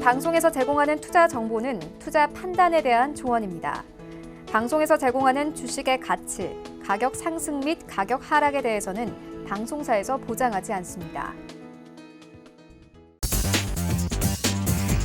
방송에서 제공하는 투자 정보는 투자 판단에 대한 조언입니다. 방송에서 제공하는 주식의 가치, 가격 상승 및 가격 하락에 대해서는 방송사에서 보장하지 않습니다.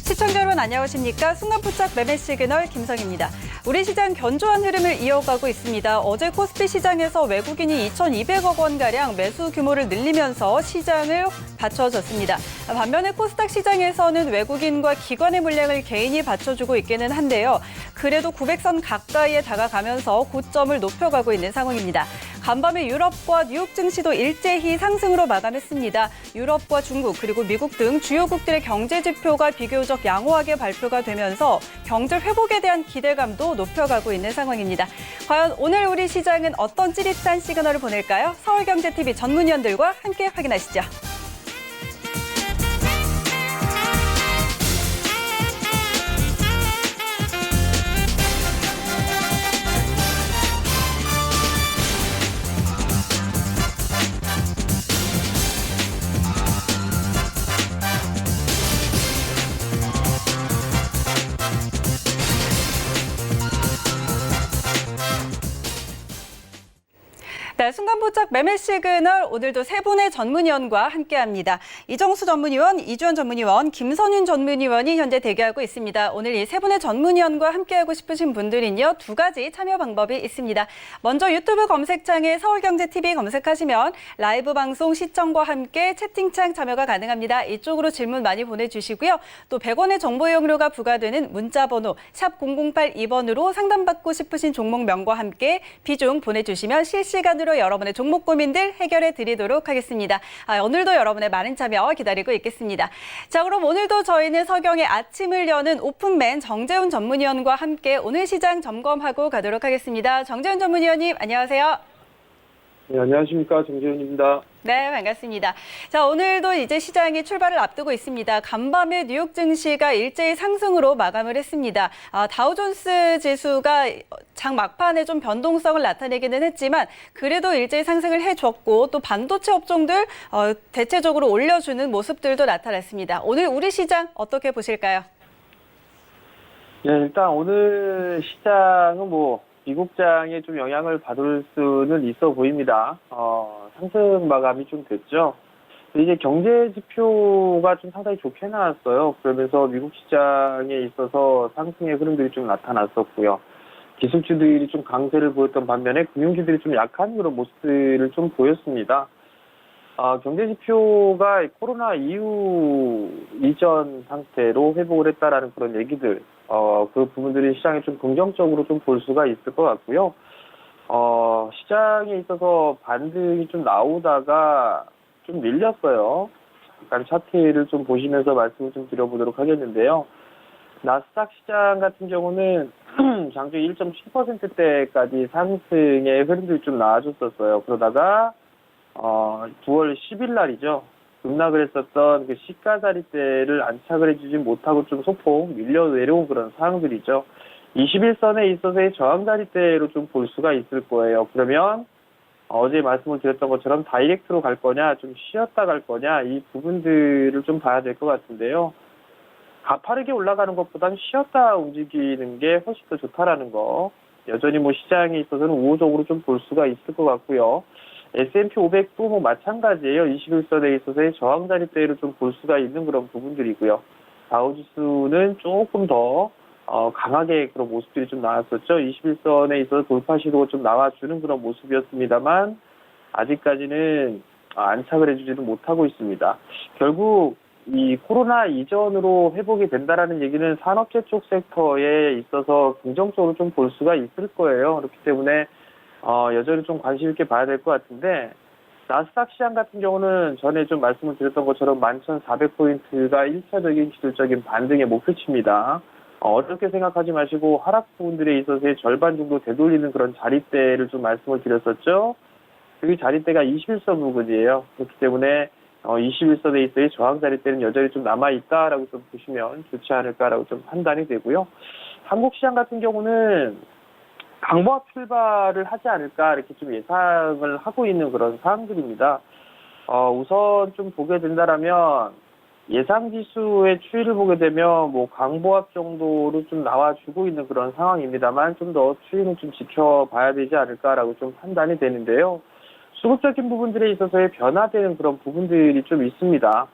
시청자 여러분 안녕하십니까? 순간포착 매매 시그널 김성입니다. 우리 시장 견조한 흐름을 이어가고 있습니다. 어제 코스피 시장에서 외국인이 2,200억 원가량 매수 규모를 늘리면서 시장을 받쳐줬습니다. 반면에 코스닥 시장에서는 외국인과 기관의 물량을 개인이 받쳐주고 있기는 한데요. 그래도 900선 가까이에 다가가면서 고점을 높여가고 있는 상황입니다. 간밤에 유럽과 뉴욕 증시도 일제히 상승으로 마감했습니다. 유럽과 중국 그리고 미국 등 주요국들의 경제 지표가 비교적 양호하게 발표가 되면서 경제 회복에 대한 기대감도 높여가고 있는 상황입니다. 과연 오늘 우리 시장은 어떤 찌릿한 시그널을 보낼까요? 서울경제TV 전문위원들과 함께 확인하시죠. 네, 순간포착 매매 시그널 오늘도 세 분의 전문위원과 함께합니다. 이정수 전문위원, 이주연 전문위원, 김선윤 전문위원이 현재 대기하고 있습니다. 오늘 이 세 분의 전문위원과 함께하고 싶으신 분들은요, 두 가지 참여 방법이 있습니다. 먼저 유튜브 검색창에 서울경제TV 검색하시면 라이브 방송 시청과 함께 채팅창 참여가 가능합니다. 이쪽으로 질문 많이 보내주시고요. 또 100원의 정보 이용료가 부과되는 문자번호 샵 0082번으로 상담받고 싶으신 종목명과 함께 비중 보내주시면 실시간으로 여러분의 종목 고민들 해결해 드리도록 하겠습니다. 오늘도 여러분의 많은 참여 기다리고 있겠습니다. 자, 그럼 오늘도 저희는 서경의 아침을 여는 오픈맨 정재훈 전문위원과 함께 오늘 시장 점검하고 가도록 하겠습니다. 정재훈 전문위원님, 안녕하세요. 네, 안녕하십니까. 정재훈입니다. 네, 반갑습니다. 자, 오늘도 이제 시장이 출발을 앞두고 있습니다. 간밤에 뉴욕 증시가 일제히 상승으로 마감을 했습니다. 다우존스 지수가 장 막판에 좀 변동성을 나타내기는 했지만 그래도 일제히 상승을 해줬고 또 반도체 업종들 대체적으로 올려주는 모습들도 나타났습니다. 오늘 우리 시장 어떻게 보실까요? 네, 일단 오늘 시장은 미국장에 좀 영향을 받을 수는 있어 보입니다. 상승 마감이 좀 됐죠. 이제 경제 지표가 좀 상당히 좋게 나왔어요. 그러면서 미국 시장에 있어서 상승의 흐름들이 좀 나타났었고요. 기술주들이 좀 강세를 보였던 반면에 금융주들이 좀 약한 그런 모습들을 좀 보였습니다. 경제 지표가 코로나 이후 이전 상태로 회복을 했다라는 그런 얘기들, 그 부분들이 시장에 좀 긍정적으로 좀 볼 수가 있을 것 같고요. 시장에 있어서 반등이 좀 나오다가 좀 밀렸어요. 잠깐 차트를 좀 보시면서 말씀을 좀 드려보도록 하겠는데요. 나스닥 시장 같은 경우는 장중 1.7%대까지 상승의 흐름들이 좀 나와줬었어요. 그러다가 9월 10일 날이죠. 급락을 했었던 그 시가자리대를 안착을 해주지 못하고 좀 소폭 밀려 내려온 그런 상황들이죠. 21선에 있어서의 저항자리대로 좀 볼 수가 있을 거예요. 그러면 어제 말씀을 드렸던 것처럼 다이렉트로 갈 거냐, 좀 쉬었다 갈 거냐, 이 부분들을 좀 봐야 될 것 같은데요. 가파르게 올라가는 것보다는 쉬었다 움직이는 게 훨씬 더 좋다라는 거. 여전히 시장에 있어서는 우호적으로 좀 볼 수가 있을 것 같고요. S&P 500도 마찬가지예요. 21선에 있어서의 저항자리대를 좀 볼 수가 있는 그런 부분들이고요. 다우지수는 조금 더 강하게 그런 모습들이 좀 나왔었죠. 21선에 있어서 돌파 시도가 좀 나와주는 그런 모습이었습니다만 아직까지는 안착을 해주지는 못하고 있습니다. 결국 이 코로나 이전으로 회복이 된다라는 얘기는 산업재 쪽 섹터에 있어서 긍정적으로 좀 볼 수가 있을 거예요. 그렇기 때문에 여전히 좀 관심 있게 봐야 될 것 같은데, 나스닥 시장 같은 경우는 전에 좀 말씀을 드렸던 것처럼 11,400포인트가 1차적인 기술적인 반등의 목표치입니다. 어렵게 생각하지 마시고 하락 부분들에 있어서의 절반 정도 되돌리는 그런 자리대를 좀 말씀을 드렸었죠. 그 자리대가 21선 부근이에요. 그렇기 때문에 21선에 있어의 저항 자리대는 여전히 좀 남아있다라고 좀 보시면 좋지 않을까라고 좀 판단이 되고요. 한국 시장 같은 경우는 강보합 출발을 하지 않을까 이렇게 좀 예상을 하고 있는 그런 상황들입니다. 우선 좀 보게 된다라면 예상 지수의 추이를 보게 되면 뭐 강보합 정도로 좀 나와주고 있는 그런 상황입니다만 좀 더 추이는 좀 지켜봐야 되지 않을까라고 좀 판단이 되는데요. 수급적인 부분들에 있어서의 변화되는 그런 부분들이 좀 있습니다.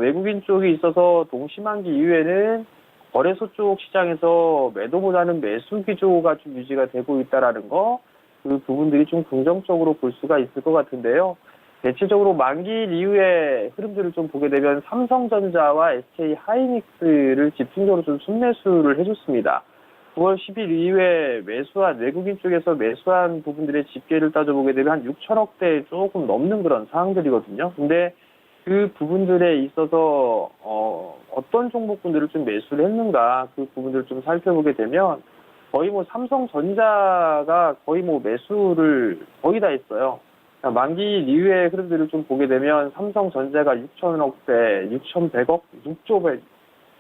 외국인 쪽에 있어서 동시만기 이후에는 거래소 쪽 시장에서 매도보다는 매수 기조가 좀 유지가 되고 있다라는 거, 그 부분들이 좀 긍정적으로 볼 수가 있을 것 같은데요. 대체적으로 만기일 이후의 흐름들을 좀 보게 되면 삼성전자와 SK 하이닉스를 집중적으로 좀 순매수를 해줬습니다. 9월 10일 이후에 매수한, 외국인 쪽에서 매수한 부분들의 집계를 따져보게 되면 한 6천억대 조금 넘는 그런 상황들이거든요. 근데 그 부분들에 있어서 어떤 종목군들을 좀 매수를 했는가, 그 부분들을 좀 살펴보게 되면 거의 뭐 삼성전자가 거의 뭐 매수를 거의 다 했어요. 만기 이후의 흐름들을 좀 보게 되면 삼성전자가 6천억대, 6,100억, 6조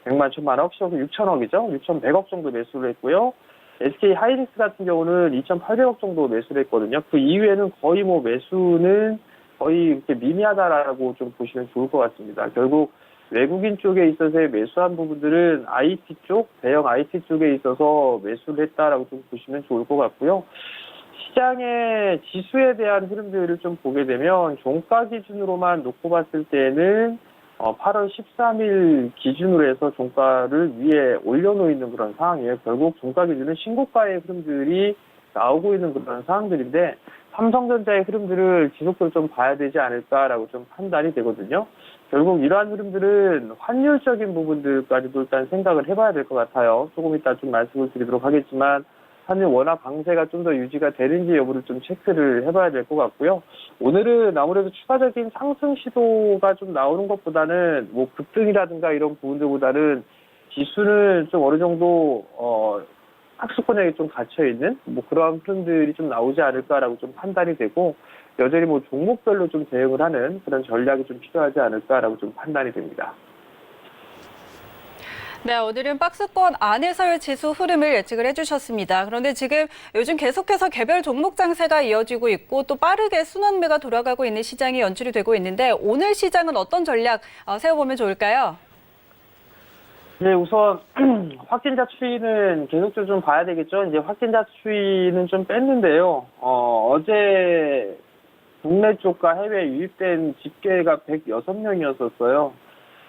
100만, 1,000만억, 6천억이죠. 6,100억 정도 매수를 했고요. SK 하이닉스 같은 경우는 2,800억 정도 매수를 했거든요. 그 이후에는 거의 뭐 매수는 거의 이렇게 미미하다라고 좀 보시면 좋을 것 같습니다. 결국 외국인 쪽에 있어서의 매수한 부분들은 IT 쪽, 대형 IT 쪽에 있어서 매수를 했다라고 좀 보시면 좋을 것 같고요. 시장의 지수에 대한 흐름들을 좀 보게 되면 종가 기준으로만 놓고 봤을 때는 8월 13일 기준으로 해서 종가를 위에 올려놓는 그런 상황이에요. 결국 종가 기준은 신고가의 흐름들이 나오고 있는 그런 상황들인데 삼성전자의 흐름들을 지속적으로 좀 봐야 되지 않을까라고 좀 판단이 되거든요. 결국 이러한 흐름들은 환율적인 부분들까지도 일단 생각을 해봐야 될 것 같아요. 조금 이따 좀 말씀을 드리도록 하겠지만 환율 워낙 강세가 좀 더 유지가 되는지 여부를 좀 체크를 해봐야 될 것 같고요. 오늘은 아무래도 추가적인 상승 시도가 좀 나오는 것보다는 뭐 급등이라든가 이런 부분들보다는 지수는 좀 어느 정도 학습권역에 좀 갇혀있는 뭐 그러한 흐름들이 좀 나오지 않을까라고 좀 판단이 되고 여전히 뭐 종목별로 좀 대응을 하는 그런 전략이 좀 필요하지 않을까라고 좀 판단이 됩니다. 네, 오늘은 박스권 안에서의 지수 흐름을 예측을 해주셨습니다. 그런데 지금 요즘 계속해서 개별 종목 장세가 이어지고 있고 또 빠르게 순환매가 돌아가고 있는 시장이 연출이 되고 있는데 오늘 시장은 어떤 전략 세워보면 좋을까요? 네, 우선 확진자 추이는 계속적으로 좀 봐야 되겠죠. 이제 확진자 추이는 좀 뺐는데요. 어제 국내 쪽과 해외 유입된 집계가 106명이었었어요.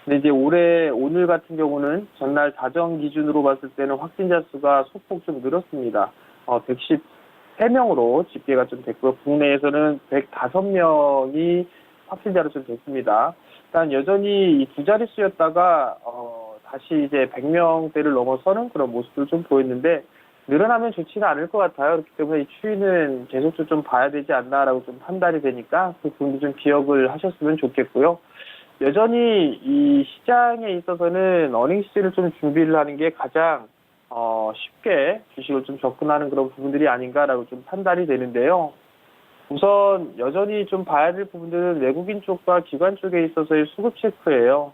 근데 이제 오늘 같은 경우는 전날 자정 기준으로 봤을 때는 확진자 수가 소폭 좀 늘었습니다. 113명으로 집계가 좀 됐고요. 국내에서는 105명이 확진자로 좀 됐습니다. 일단 여전히 이 두 자릿수였다가 다시 이제 100명대를 넘어서는 그런 모습을 좀 보였는데 늘어나면 좋지는 않을 것 같아요. 그렇기 때문에 이 추이는 계속적으로 좀 봐야 되지 않나라고 좀 판단이 되니까 그 부분도 좀 기억을 하셨으면 좋겠고요. 여전히 이 시장에 있어서는 어닝시즌을 좀 준비를 하는 게 가장 쉽게 주식을 좀 접근하는 그런 부분들이 아닌가라고 좀 판단이 되는데요. 우선 여전히 좀 봐야 될 부분들은 외국인 쪽과 기관 쪽에 있어서의 수급 체크예요.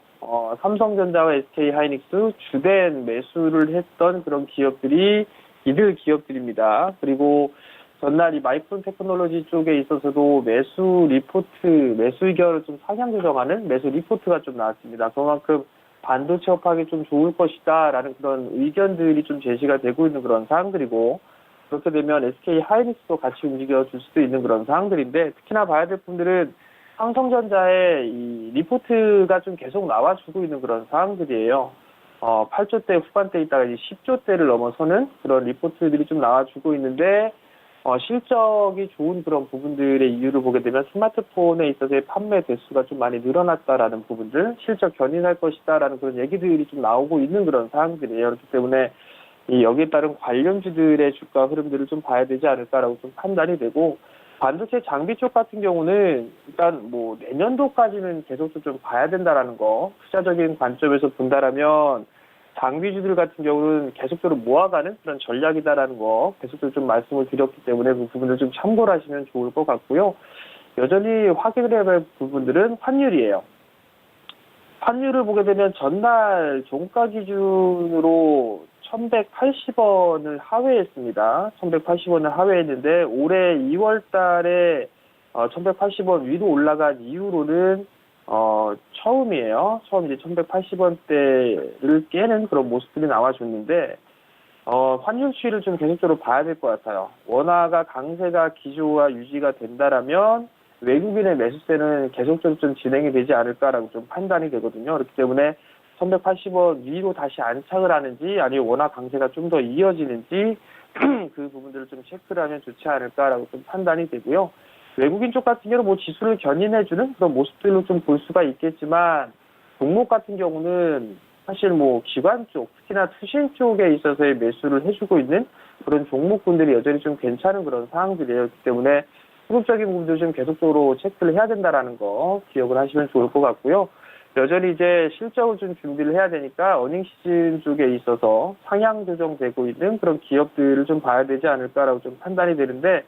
삼성전자와 SK 하이닉스 주된 매수를 했던 그런 기업들이 이들 기업들입니다. 그리고 전날 이 마이크론 테크놀로지 쪽에 있어서도 매수 의견을 좀 상향 조정하는 매수 리포트가 좀 나왔습니다. 그만큼 반도체 업황이 좀 좋을 것이다라는 그런 의견들이 좀 제시가 되고 있는 그런 사항들이고 그렇게 되면 SK 하이닉스도 같이 움직여줄 수도 있는 그런 사항들인데 특히나 봐야 될 분들은 삼성전자의 이 리포트가 좀 계속 나와주고 있는 그런 사항들이에요. 8조대 후반대 있다가 이제 10조대를 넘어서는 그런 리포트들이 좀 나와주고 있는데 실적이 좋은 그런 부분들의 이유를 보게 되면 스마트폰에 있어서의 판매 대수가 좀 많이 늘어났다라는 부분들, 실적 견인할 것이다라는 그런 얘기들이 좀 나오고 있는 그런 사항들이에요. 그렇기 때문에 여기에 따른 관련주들의 주가 흐름들을 좀 봐야 되지 않을까라고 좀 판단이 되고 반도체 장비 쪽 같은 경우는 일단 뭐 내년도까지는 계속 좀 봐야 된다라는 거 투자적인 관점에서 본다라면 장비주들 같은 경우는 계속적으로 모아가는 그런 전략이다라는 거 계속적으로 좀 말씀을 드렸기 때문에 그 부분을 좀 참고를 하시면 좋을 것 같고요. 여전히 확인을 해야 할 부분들은 환율이에요. 환율을 보게 되면 전날 종가 기준으로 1,180원을 하회했습니다. 1,180원을 하회했는데 올해 2월 달에 1,180원 위로 올라간 이후로는 처음이에요. 처음 이제 1180원대를 깨는 그런 모습들이 나와줬는데, 환율 추이를 좀 계속적으로 봐야 될 것 같아요. 원화가 강세가 기조화 유지가 된다라면 외국인의 매수세는 계속적으로 좀 진행이 되지 않을까라고 좀 판단이 되거든요. 그렇기 때문에 1180원 위로 다시 안착을 하는지 아니면 원화 강세가 좀 더 이어지는지 그 부분들을 좀 체크를 하면 좋지 않을까라고 좀 판단이 되고요. 외국인 쪽 같은 경우는 뭐 지수를 견인해주는 그런 모습들로 좀 볼 수가 있겠지만 종목 같은 경우는 사실 뭐 기관 쪽, 특히나 투신 쪽에 있어서의 매수를 해주고 있는 그런 종목군들이 여전히 좀 괜찮은 그런 상황들이에요. 그렇기 때문에 수급적인 부분도 좀 계속적으로 체크를 해야 된다라는 거 기억을 하시면 좋을 것 같고요. 여전히 이제 실적을 좀 준비를 해야 되니까 어닝 시즌 쪽에 있어서 상향 조정되고 있는 그런 기업들을 좀 봐야 되지 않을까라고 좀 판단이 되는데,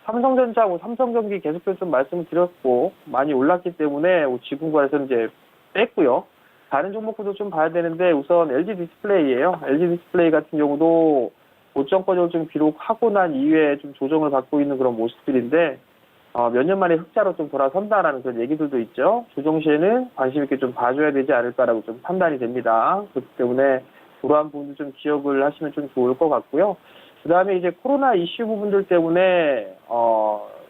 삼성전자하고 삼성전기 계속해서 좀 말씀을 드렸고 많이 올랐기 때문에 지금과에서는 이제 뺐고요. 다른 종목들도 좀 봐야 되는데 우선 LG 디스플레이예요. LG 디스플레이 같은 경우도 고점권을 좀 기록하고 난 이후에 좀 조정을 받고 있는 그런 모습들인데 몇 년 만에 흑자로 좀 돌아선다라는 그런 얘기들도 있죠. 조정 시에는 관심 있게 좀 봐줘야 되지 않을까라고 좀 판단이 됩니다. 그렇기 때문에 그러한 부분도 좀 기억을 하시면 좀 좋을 것 같고요. 그 다음에 이제 코로나 이슈 부분들 때문에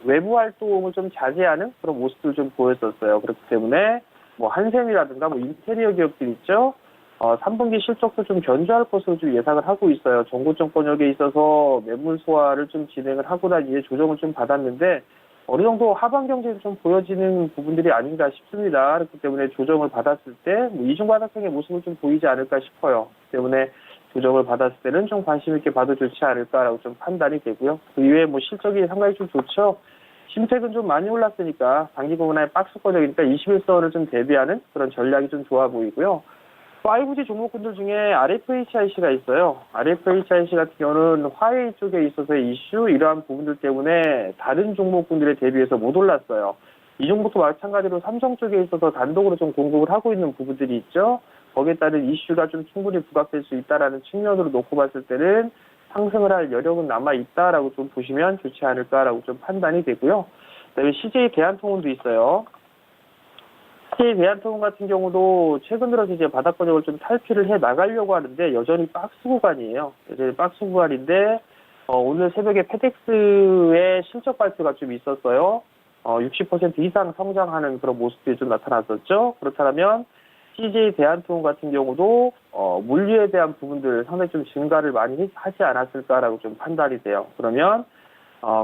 외부 활동을 좀 자제하는 그런 모습들을 좀 보였었어요. 그렇기 때문에 뭐 한샘이라든가 뭐 인테리어 기업들 있죠. 3분기 실적도 좀 견조할 것으로 좀 예상을 하고 있어요. 정고점 권역에 있어서 매물 소화를 좀 진행을 하고 난 이후에 조정을 좀 받았는데 어느 정도 하반 경제에서 좀 보여지는 부분들이 아닌가 싶습니다. 그렇기 때문에 조정을 받았을 때 뭐 이중바닥형의 모습을 좀 보이지 않을까 싶어요. 그렇기 때문에 조정을 받았을 때는 좀 관심 있게 봐도 좋지 않을까라고 좀 판단이 되고요. 그 이외에 뭐 실적이 상당히 좀 좋죠. 심택은 좀 많이 올랐으니까 단기 구간의 박스권역이니까 21선을 좀 대비하는 그런 전략이 좀 좋아 보이고요. 5G 종목군들 중에 RFHIC가 있어요. RFHIC 같은 경우는 화웨이 쪽에 있어서의 이슈 이러한 부분들 때문에 다른 종목군들에 대비해서 못 올랐어요. 이 종목도 마찬가지로 삼성 쪽에 있어서 단독으로 좀 공급을 하고 있는 부분들이 있죠. 거기에 따른 이슈가 좀 충분히 부각될 수 있다라는 측면으로 놓고 봤을 때는 상승을 할 여력은 남아있다라고 좀 보시면 좋지 않을까라고 좀 판단이 되고요. 그다음에 CJ 대한통운도 있어요. CJ 대한통운 같은 경우도 최근 들어서 이제 바닥권역을 좀 탈피를 해 나가려고 하는데 여전히 박스 구간이에요. 여전히 박스 구간인데 오늘 새벽에 페덱스의 실적 발표가 좀 있었어요. 60% 이상 성장하는 그런 모습들이 좀 나타났었죠. 그렇다면 CJ 대한통운 같은 경우도 물류에 대한 부분들 상당히 좀 증가를 많이 하지 않았을까라고 좀 판단이 돼요. 그러면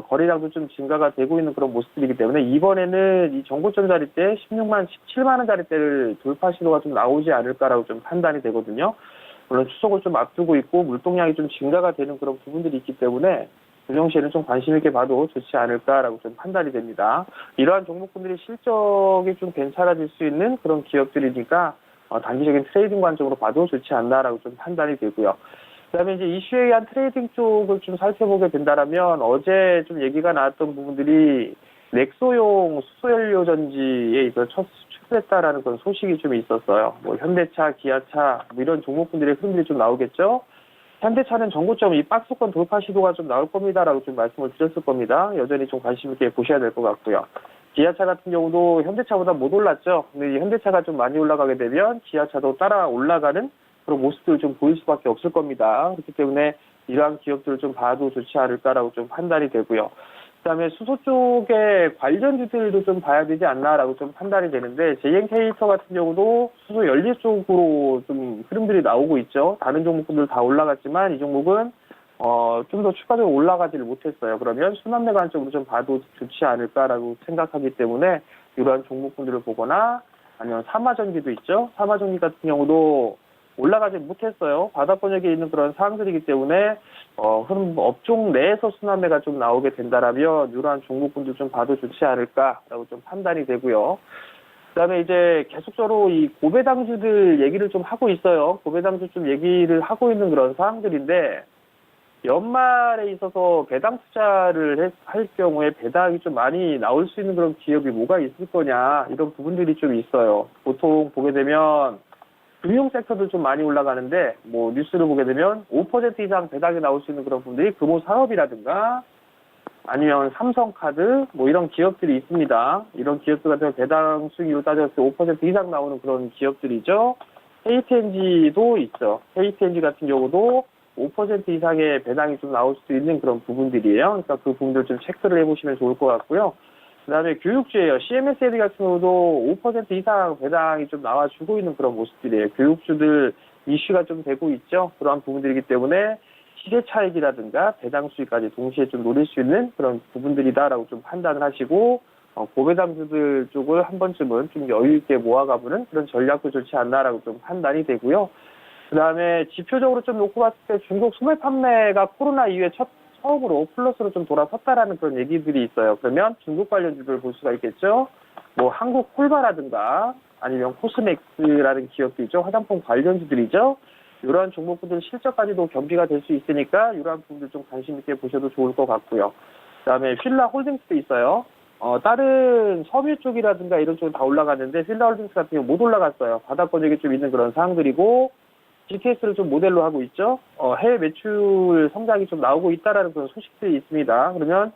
거래량도 좀 증가가 되고 있는 그런 모습들이기 때문에 이번에는 이 정고점 자리대 16만, 17만 원 자리대를 돌파 시도가 좀 나오지 않을까라고 좀 판단이 되거든요. 물론 추석을 좀 앞두고 있고 물동량이 좀 증가가 되는 그런 부분들이 있기 때문에 조정 시에는 좀 관심 있게 봐도 좋지 않을까라고 좀 판단이 됩니다. 이러한 종목군들이 실적이 좀 괜찮아질 수 있는 그런 기업들이니까 단기적인 트레이딩 관점으로 봐도 좋지 않나라고 좀 판단이 되고요. 그다음에 이제 이슈에 의한 트레이딩 쪽을 좀 살펴보게 된다라면 어제 좀 얘기가 나왔던 부분들이 넥소용 수소연료 전지에 있어서 추출했다라는 그런 소식이 좀 있었어요. 뭐 현대차, 기아차 뭐 이런 종목군들의 흐름들이 좀 나오겠죠. 현대차는 정고점 이 박스권 돌파 시도가 좀 나올 겁니다라고 좀 말씀을 드렸을 겁니다. 여전히 좀 관심 있게 보셔야 될 것 같고요. 기아차 같은 경우도 현대차보다 못 올랐죠. 근데 이 현대차가 좀 많이 올라가게 되면 기아차도 따라 올라가는 그런 모습들을 좀 보일 수밖에 없을 겁니다. 그렇기 때문에 이러한 기업들을 좀 봐도 좋지 않을까라고 좀 판단이 되고요. 그다음에 수소 쪽의 관련주들도 좀 봐야 되지 않나라고 좀 판단이 되는데 JNK터 같은 경우도 수소 연료 쪽으로 좀 흐름들이 나오고 있죠. 다른 종목들 다 올라갔지만 이 종목은 좀 더 추가적으로 올라가지를 못했어요. 그러면 순환매 관점으로 좀 봐도 좋지 않을까라고 생각하기 때문에 이러한 종목군들을 보거나 아니면 삼화전기도 있죠. 삼화전기 같은 경우도 올라가지 못했어요. 바닥권역에 있는 그런 사항들이기 때문에 흐름 업종 내에서 순환매가 좀 나오게 된다라면 이러한 종목군들 좀 봐도 좋지 않을까라고 좀 판단이 되고요. 그다음에 이제 계속적으로 이 고배당주들 얘기를 좀 하고 있어요. 고배당주 좀 얘기를 하고 있는 그런 사항들인데 연말에 있어서 배당 투자를 할 경우에 배당이 좀 많이 나올 수 있는 그런 기업이 뭐가 있을 거냐 이런 부분들이 좀 있어요. 보통 보게 되면 금융 섹터도 좀 많이 올라가는데 뭐 뉴스를 보게 되면 5% 이상 배당이 나올 수 있는 그런 부분들이 금호 사업이라든가 아니면 삼성카드 뭐 이런 기업들이 있습니다. 이런 기업들 같은 경우 배당 수익률로 따졌을 때 5% 이상 나오는 그런 기업들이죠. KTNG도 있죠. KTNG 같은 경우도 5% 이상의 배당이 좀 나올 수도 있는 그런 부분들이에요. 그러니까 그 부분들 좀 체크를 해보시면 좋을 것 같고요. 그 다음에 교육주예요. CMSLD 같은 경우도 5% 이상 배당이 좀 나와주고 있는 그런 모습들이에요. 교육주들 이슈가 좀 되고 있죠. 그러한 부분들이기 때문에 시세 차익이라든가 배당 수익까지 동시에 좀 노릴 수 있는 그런 부분들이다라고 좀 판단을 하시고 고배당주들 쪽을 한 번쯤은 좀 여유 있게 모아가보는 그런 전략도 좋지 않나라고 좀 판단이 되고요. 그 다음에 지표적으로 좀 놓고 봤을 때 중국 소매 판매가 코로나 이후에 처음으로 플러스로 좀 돌아섰다라는 그런 얘기들이 있어요. 그러면 중국 관련주들 볼 수가 있겠죠. 뭐 한국 콜바라든가 아니면 코스맥스라는 기업도 있죠. 화장품 관련주들이죠. 이러한 종목들 실적까지도 겸비가 될 수 있으니까 이러한 부분들 좀 관심 있게 보셔도 좋을 것 같고요. 그다음에 필라홀딩스도 있어요. 다른 섬유 쪽이라든가 이런 쪽은 다 올라갔는데 필라홀딩스 같은 경우 못 올라갔어요. 바닥권역에 좀 있는 그런 상황들이고 GTS를 좀 모델로 하고 있죠. 해외 매출 성장이 좀 나오고 있다라는 그런 소식들이 있습니다. 그러면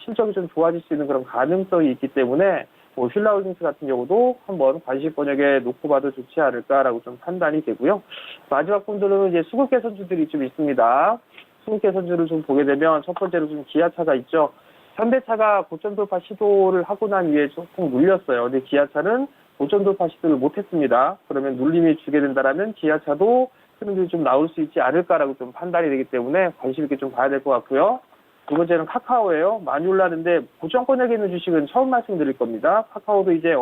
실적이 좀 좋아질 수 있는 그런 가능성이 있기 때문에 뭐 필라홀딩스 같은 경우도 한번 관심권역에 놓고 봐도 좋지 않을까라고 좀 판단이 되고요. 마지막 분들은 이제 수급 개선주들이 좀 있습니다. 수급 개선주를 좀 보게 되면 첫 번째로 좀 기아차가 있죠. 현대차가 고점 돌파 시도를 하고 난 이후에 조금 눌렸어요. 근데 기아차는 고점 돌파 시도를 못했습니다. 그러면 눌림이 주게 된다라면 기아차도 흐름들이 좀 나올 수 있지 않을까라고 좀 판단이 되기 때문에 관심 있게 좀 봐야 될 것 같고요. 두 번째는 카카오예요. 많이 올랐는데 고점권역에 있는 주식은 처음 말씀드릴 겁니다. 카카오도 이제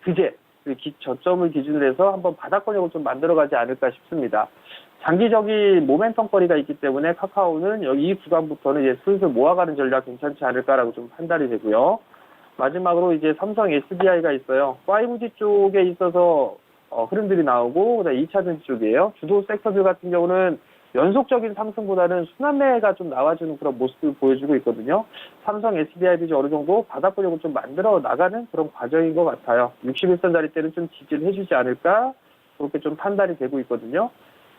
그제 저점을 기준으로 해서 한번 바닥권역을 좀 만들어가지 않을까 싶습니다. 장기적인 모멘텀거리가 있기 때문에 카카오는 여기 이 구간부터는 이제 슬슬 모아가는 전략 괜찮지 않을까라고 좀 판단이 되고요. 마지막으로 이제 삼성 SDI가 있어요. 5G 쪽에 있어서 흐름들이 나오고 그다음에 2차전지 쪽이에요. 주도 섹터들 같은 경우는 연속적인 상승보다는 순환매가 좀 나와주는 그런 모습을 보여주고 있거든요. 삼성 SDI도 이제 어느 정도 바닥권역을 좀 만들어 나가는 그런 과정인 것 같아요. 61선짜리 때는 좀 지지를 해주지 않을까 그렇게 좀 판단이 되고 있거든요.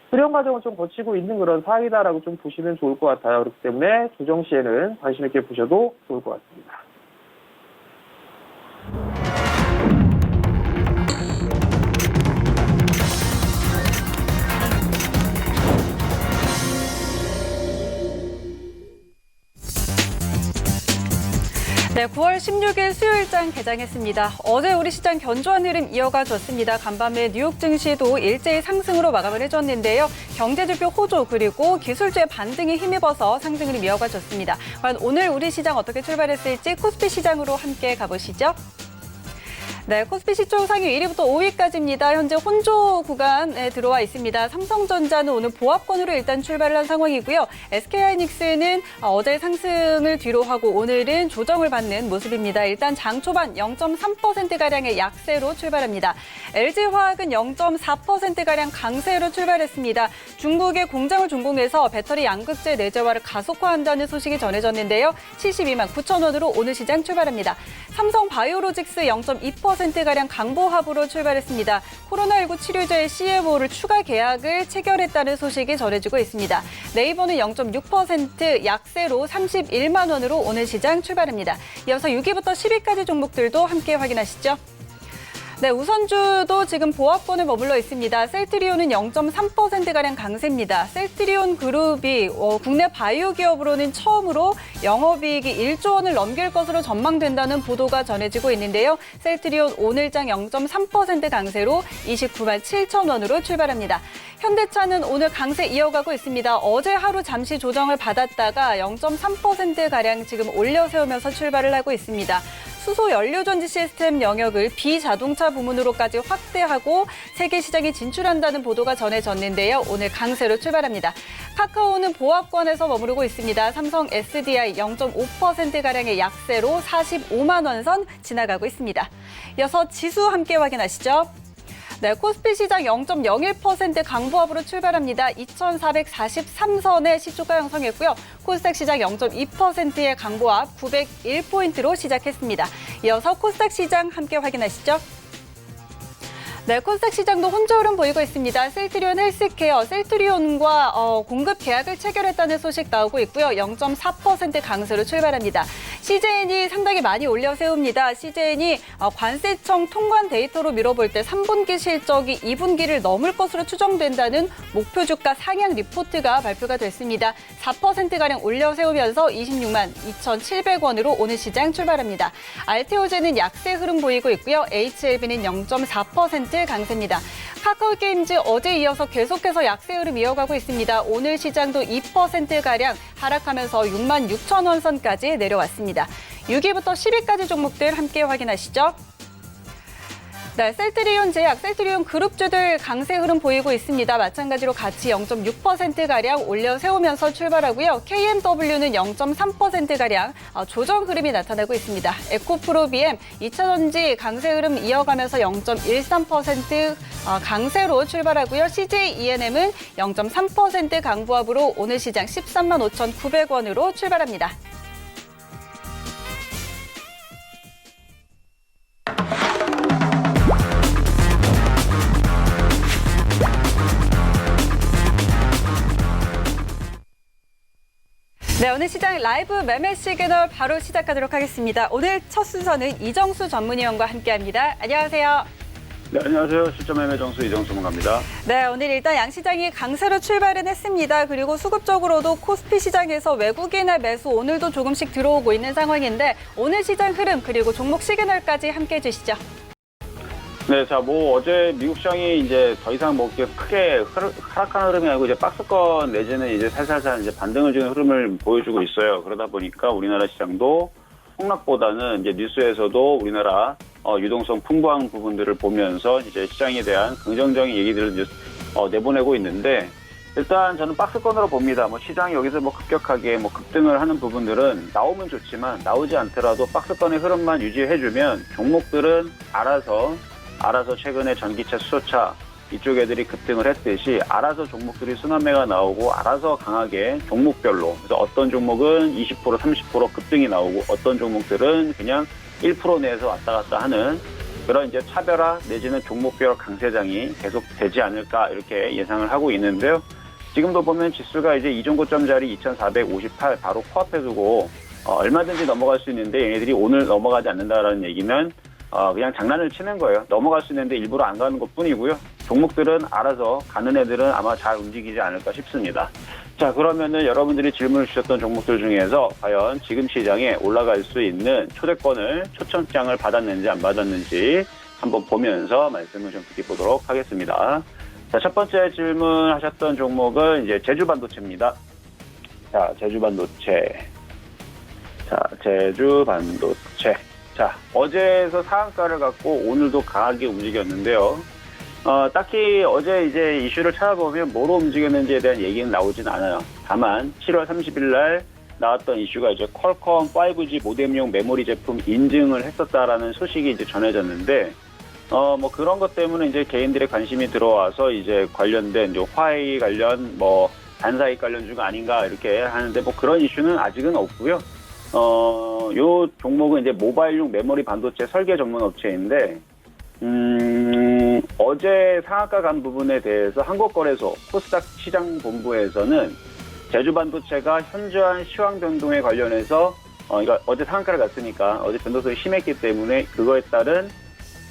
수렴 과정을 좀 거치고 있는 그런 사이다라고 좀 보시면 좋을 것 같아요. 그렇기 때문에 조정 시에는 관심 있게 보셔도 좋을 것 같습니다. 네, 9월 16일 수요일장 개장했습니다. 어제 우리 시장 견조한 흐름 이어가줬습니다. 간밤에 뉴욕 증시도 일제히 상승으로 마감을 해줬는데요. 경제지표 호조 그리고 기술주의 반등에 힘입어서 상승 흐름 이어가줬습니다. 과연 오늘 우리 시장 어떻게 출발했을지 코스피 시장으로 함께 가보시죠. 네, 코스피 시총 상위 1위부터 5위까지입니다. 현재 혼조 구간에 들어와 있습니다. 삼성전자는 오늘 보합권으로 일단 출발을 한 상황이고요. SK하이닉스는 어제 상승을 뒤로 하고 오늘은 조정을 받는 모습입니다. 일단 장 초반 0.3%가량의 약세로 출발합니다. LG화학은 0.4%가량 강세로 출발했습니다. 중국의 공장을 준공해서 배터리 양극재 내재화를 가속화한다는 소식이 전해졌는데요. 72만 9천 원으로 오늘 시장 출발합니다. 삼성바이오로직스 0.2%가량 강보합으로 출발했습니다. 코로나19 치료제의 CMO를 추가 계약을 체결했다는 소식이 전해지고 있습니다. 네이버는 0.6% 약세로 31만 원으로 오늘 시장 출발합니다. 이어서 6위부터 10위까지 종목들도 함께 확인하시죠. 네, 우선주도 지금 보합권에 머물러 있습니다. 셀트리온은 0.3%가량 강세입니다. 셀트리온 그룹이 국내 바이오 기업으로는 처음으로 영업이익이 1조 원을 넘길 것으로 전망된다는 보도가 전해지고 있는데요. 셀트리온 오늘장 0.3% 강세로 29만 7천 원으로 출발합니다. 현대차는 오늘 강세 이어가고 있습니다. 어제 하루 잠시 조정을 받았다가 0.3%가량 지금 올려 세우면서 출발을 하고 있습니다. 수소 연료전지 시스템 영역을 비자동차 부문으로까지 확대하고 세계 시장에 진출한다는 보도가 전해졌는데요. 오늘 강세로 출발합니다. 카카오는 보합권에서 머무르고 있습니다. 삼성 SDI 0.5%가량의 약세로 45만 원 선 지나가고 있습니다. 이어서 지수 함께 확인하시죠. 네, 코스피 시장 0.01% 강보합으로 출발합니다. 2,443선의 시초가 형성했고요. 코스닥 시장 0.2%의 강보합 901포인트로 시작했습니다. 이어서 코스닥 시장 함께 확인하시죠. 네, 코스닥 시장도 혼조 흐름 보이고 있습니다. 셀트리온 헬스케어, 셀트리온과 공급 계약을 체결했다는 소식 나오고 있고요. 0.4% 강세로 출발합니다. CJN이 상당히 많이 올려 세웁니다. CJN이 관세청 통관 데이터로 미뤄볼 때 3분기 실적이 2분기를 넘을 것으로 추정된다는 목표 주가 상향 리포트가 발표가 됐습니다. 4%가량 올려 세우면서 26만 2,700원으로 오늘 시장 출발합니다. 알테오제는 약세 흐름 보이고 있고요. HLB는 0.4% 강세입니다. 카카오게임즈 어제 이어서 계속해서 약세 흐름 이어가고 있습니다. 오늘 시장도 2%가량 하락하면서 6만 6천 원 선까지 내려왔습니다. 6위부터 10위까지 종목들 함께 확인하시죠. 네, 셀트리온 제약, 셀트리온 그룹주들 강세 흐름 보이고 있습니다. 마찬가지로 같이 0.6%가량 올려 세우면서 출발하고요. KMW는 0.3%가량 조정 흐름이 나타나고 있습니다. 에코프로비엠, 2차전지 강세 흐름 이어가면서 0.13% 강세로 출발하고요. CJENM은 0.3% 강보합으로 오늘 시장 13만 5,900원으로 출발합니다. 네, 오늘 시장 라이브 매매 시그널 바로 시작하도록 하겠습니다. 오늘 첫 순서는 이정수 전문위원과 함께합니다. 안녕하세요. 네, 안녕하세요. 실전 매매 정수 이정수 전문가입니다. 네, 오늘 일단 양시장이 강세로 출발은 했습니다. 그리고 수급적으로도 코스피 시장에서 외국인의 매수 오늘도 조금씩 들어오고 있는 상황인데 오늘 시장 흐름 그리고 종목 시그널까지 함께해 주시죠. 네, 자, 어제 미국 시장이 이제 더 이상 이렇게 크게 하락하는 흐름이 아니고 이제 박스권 내지는 이제 살살살 이제 반등을 주는 흐름을 보여주고 있어요. 그러다 보니까 우리나라 시장도 폭락보다는 이제 뉴스에서도 우리나라 유동성 풍부한 부분들을 보면서 이제 시장에 대한 긍정적인 얘기들을 이제 내보내고 있는데 일단 저는 박스권으로 봅니다. 시장이 여기서 급격하게 급등을 하는 부분들은 나오면 좋지만 나오지 않더라도 박스권의 흐름만 유지해주면 종목들은 알아서 최근에 전기차, 수소차 이쪽 애들이 급등을 했듯이 알아서 종목들이 순환매가 나오고 알아서 강하게 종목별로 그래서 어떤 종목은 20%, 30% 급등이 나오고 어떤 종목들은 그냥 1% 내에서 왔다 갔다 하는 그런 이제 차별화 내지는 종목별 강세장이 계속 되지 않을까 이렇게 예상을 하고 있는데요. 지금도 보면 지수가 이제 이전 고점자리 2,458 바로 코앞에 두고 얼마든지 넘어갈 수 있는데 얘네들이 오늘 넘어가지 않는다라는 얘기는 그냥 장난을 치는 거예요. 넘어갈 수 있는데 일부러 안 가는 것뿐이고요. 종목들은 알아서 가는 애들은 아마 잘 움직이지 않을까 싶습니다. 자, 그러면은 여러분들이 질문을 주셨던 종목들 중에서 과연 지금 시장에 올라갈 수 있는 초대권을 초청장을 받았는지 안 받았는지 한번 보면서 말씀을 좀 드려보도록 하겠습니다. 자, 첫 번째 질문하셨던 종목은 이제 제주반도체입니다. 자, 제주반도체. 자, 어제에서 상한가를 갖고 오늘도 강하게 움직였는데요. 딱히 어제 이제 이슈를 찾아보면 뭐로 움직였는지에 대한 얘기는 나오진 않아요. 다만 7월 30일 날 나왔던 이슈가 이제 퀄컴 5G 모뎀용 메모리 제품 인증을 했었다라는 소식이 이제 전해졌는데 그런 것 때문에 이제 개인들의 관심이 들어와서 이제 관련된 이제 화웨이 관련 반사익 관련주가 아닌가 이렇게 하는데 그런 이슈는 아직은 없고요. 요 종목은 이제 모바일용 메모리 반도체 설계 전문 업체인데, 어제 상한가 간 부분에 대해서 한국거래소 코스닥 시장본부에서는 제주반도체가 현저한 시황 변동에 관련해서, 그러니까 어제 상한가를 갔으니까 어제 변동성이 심했기 때문에 그거에 따른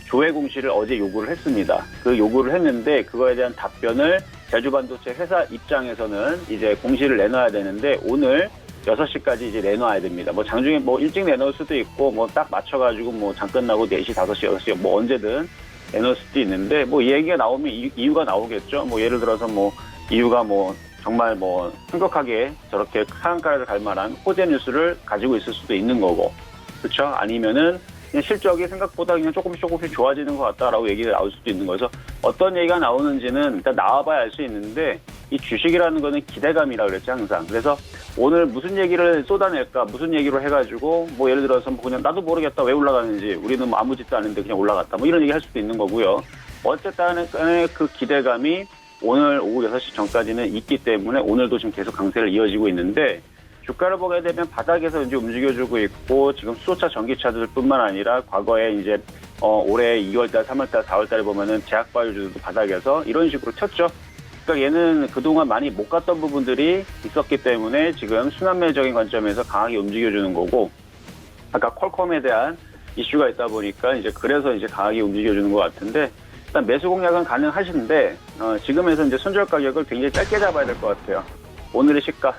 조회 공시를 어제 요구를 했습니다. 그 요구를 했는데 그거에 대한 답변을 제주반도체 회사 입장에서는 이제 공시를 내놔야 되는데 오늘 6시까지 이제 내놔야 됩니다. 장중에 일찍 내놓을 수도 있고, 딱 맞춰가지고 장 끝나고 4시, 5시, 6시, 언제든 내놓을 수도 있는데, 이 얘기가 나오면 이유가 나오겠죠. 예를 들어서 이유가 정말 심각하게 저렇게 상한가를 갈 만한 호재 뉴스를 가지고 있을 수도 있는 거고, 그렇죠? 아니면은 그냥 실적이 생각보다 그냥 조금씩 좋아지는 것 같다라고 얘기가 나올 수도 있는 거죠. 어떤 얘기가 나오는지는 일단 나와봐야 알 수 있는데, 이 주식이라는 거는 기대감이라 그랬죠, 항상. 그래서 오늘 무슨 얘기를 쏟아낼까, 무슨 얘기로 해가지고, 예를 들어서 그냥 나도 모르겠다, 왜 올라가는지, 우리는 아무 짓도 안 했는데 그냥 올라갔다, 이런 얘기 할 수도 있는 거고요. 어쨌든 그 기대감이 오늘 오후 6시 전까지는 있기 때문에 오늘도 지금 계속 강세를 이어지고 있는데, 주가를 보게 되면 바닥에서 이제 움직여주고 있고 지금 수소차, 전기차들뿐만 아니라 과거에 이제 올해 2월달, 3월달, 4월달에 보면은 제약바이오주도 바닥에서 이런 식으로 쳤죠. 그러니까 얘는 그동안 많이 못 갔던 부분들이 있었기 때문에 지금 순환매적인 관점에서 강하게 움직여주는 거고, 아까 퀄컴에 대한 이슈가 있다 보니까 이제 그래서 이제 강하게 움직여주는 것 같은데, 일단 매수 공략은 가능하신데 지금에서 이제 손절 가격을 굉장히 짧게 잡아야 될 것 같아요. 오늘의 시가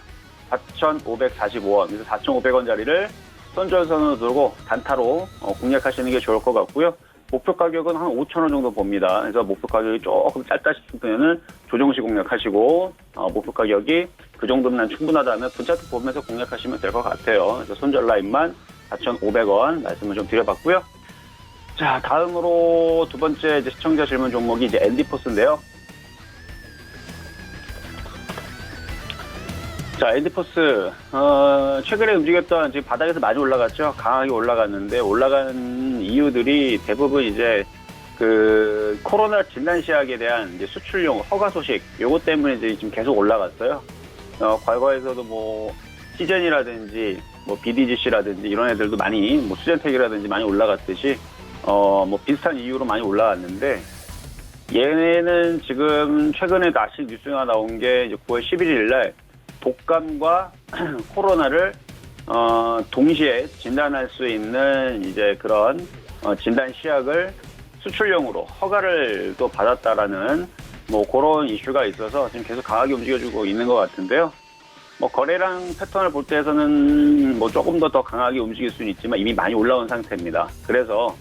4,545원, 그래서 4,500원짜리를 손절선으로 두고 단타로 공략하시는 게 좋을 것 같고요. 목표 가격은 한 5,000원 정도 봅니다. 그래서 목표 가격이 조금 짧다 싶으면은 조정시 공략하시고, 목표 가격이 그 정도면 충분하다면 분차트 보면서 공략하시면 될 것 같아요. 그래서 손절 라인만 4,500원 말씀을 좀 드려봤고요. 자, 다음으로 두 번째 이제 시청자 질문 종목이 이제 엔디포스인데요. 자, 엔디포스, 최근에 움직였던 지금 바닥에서 많이 올라갔죠. 강하게 올라갔는데, 올라간 이유들이 대부분 이제 그 코로나 진단시약에 대한 이제 수출용 허가 소식, 요거 때문에 이제 지금 계속 올라갔어요. 과거에서도 뭐 시젠이라든지 뭐 BDGC라든지 이런 애들도 많이 뭐 수젠텍이라든지 많이 올라갔듯이 뭐 비슷한 이유로 많이 올라왔는데, 얘네는 지금 최근에 다시 뉴스가 나온 게 이제 9월 11일 날 독감과 코로나를 동시에 진단할 수 있는 이제 그런 진단 시약을 수출용으로 허가를 또 받았다라는 뭐 그런 이슈가 있어서 지금 계속 강하게 움직여주고 있는 것 같은데요. 뭐 거래량 패턴을 볼 때에서는 뭐 조금 더 강하게 움직일 수는 있지만 이미 많이 올라온 상태입니다. 그래서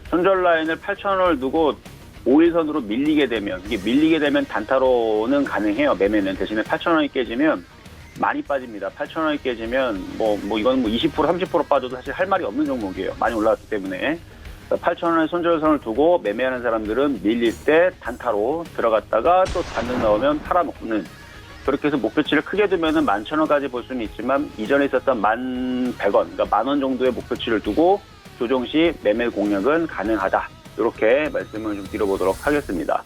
손절 라인을 8,000원을 두고 5일선으로 밀리게 되면, 이게 밀리게 되면 단타로는 가능해요. 매매는. 대신에 8,000원이 깨지면 많이 빠집니다. 8,000원이 깨지면 뭐 이건 뭐 20% 30% 빠져도 사실 할 말이 없는 종목이에요. 많이 올라왔기 때문에. 8,000원의 손절선을 두고 매매하는 사람들은 밀릴 때 단타로 들어갔다가 또 단등 나오면 팔아먹는, 그렇게 해서 목표치를 크게 두면은 11,000원까지 볼 수는 있지만 이전에 있었던 1,100원, 그러니까 10,000원 정도의 목표치를 두고 조정 시 매매 공략은 가능하다. 이렇게 말씀을 좀 드려보도록 하겠습니다.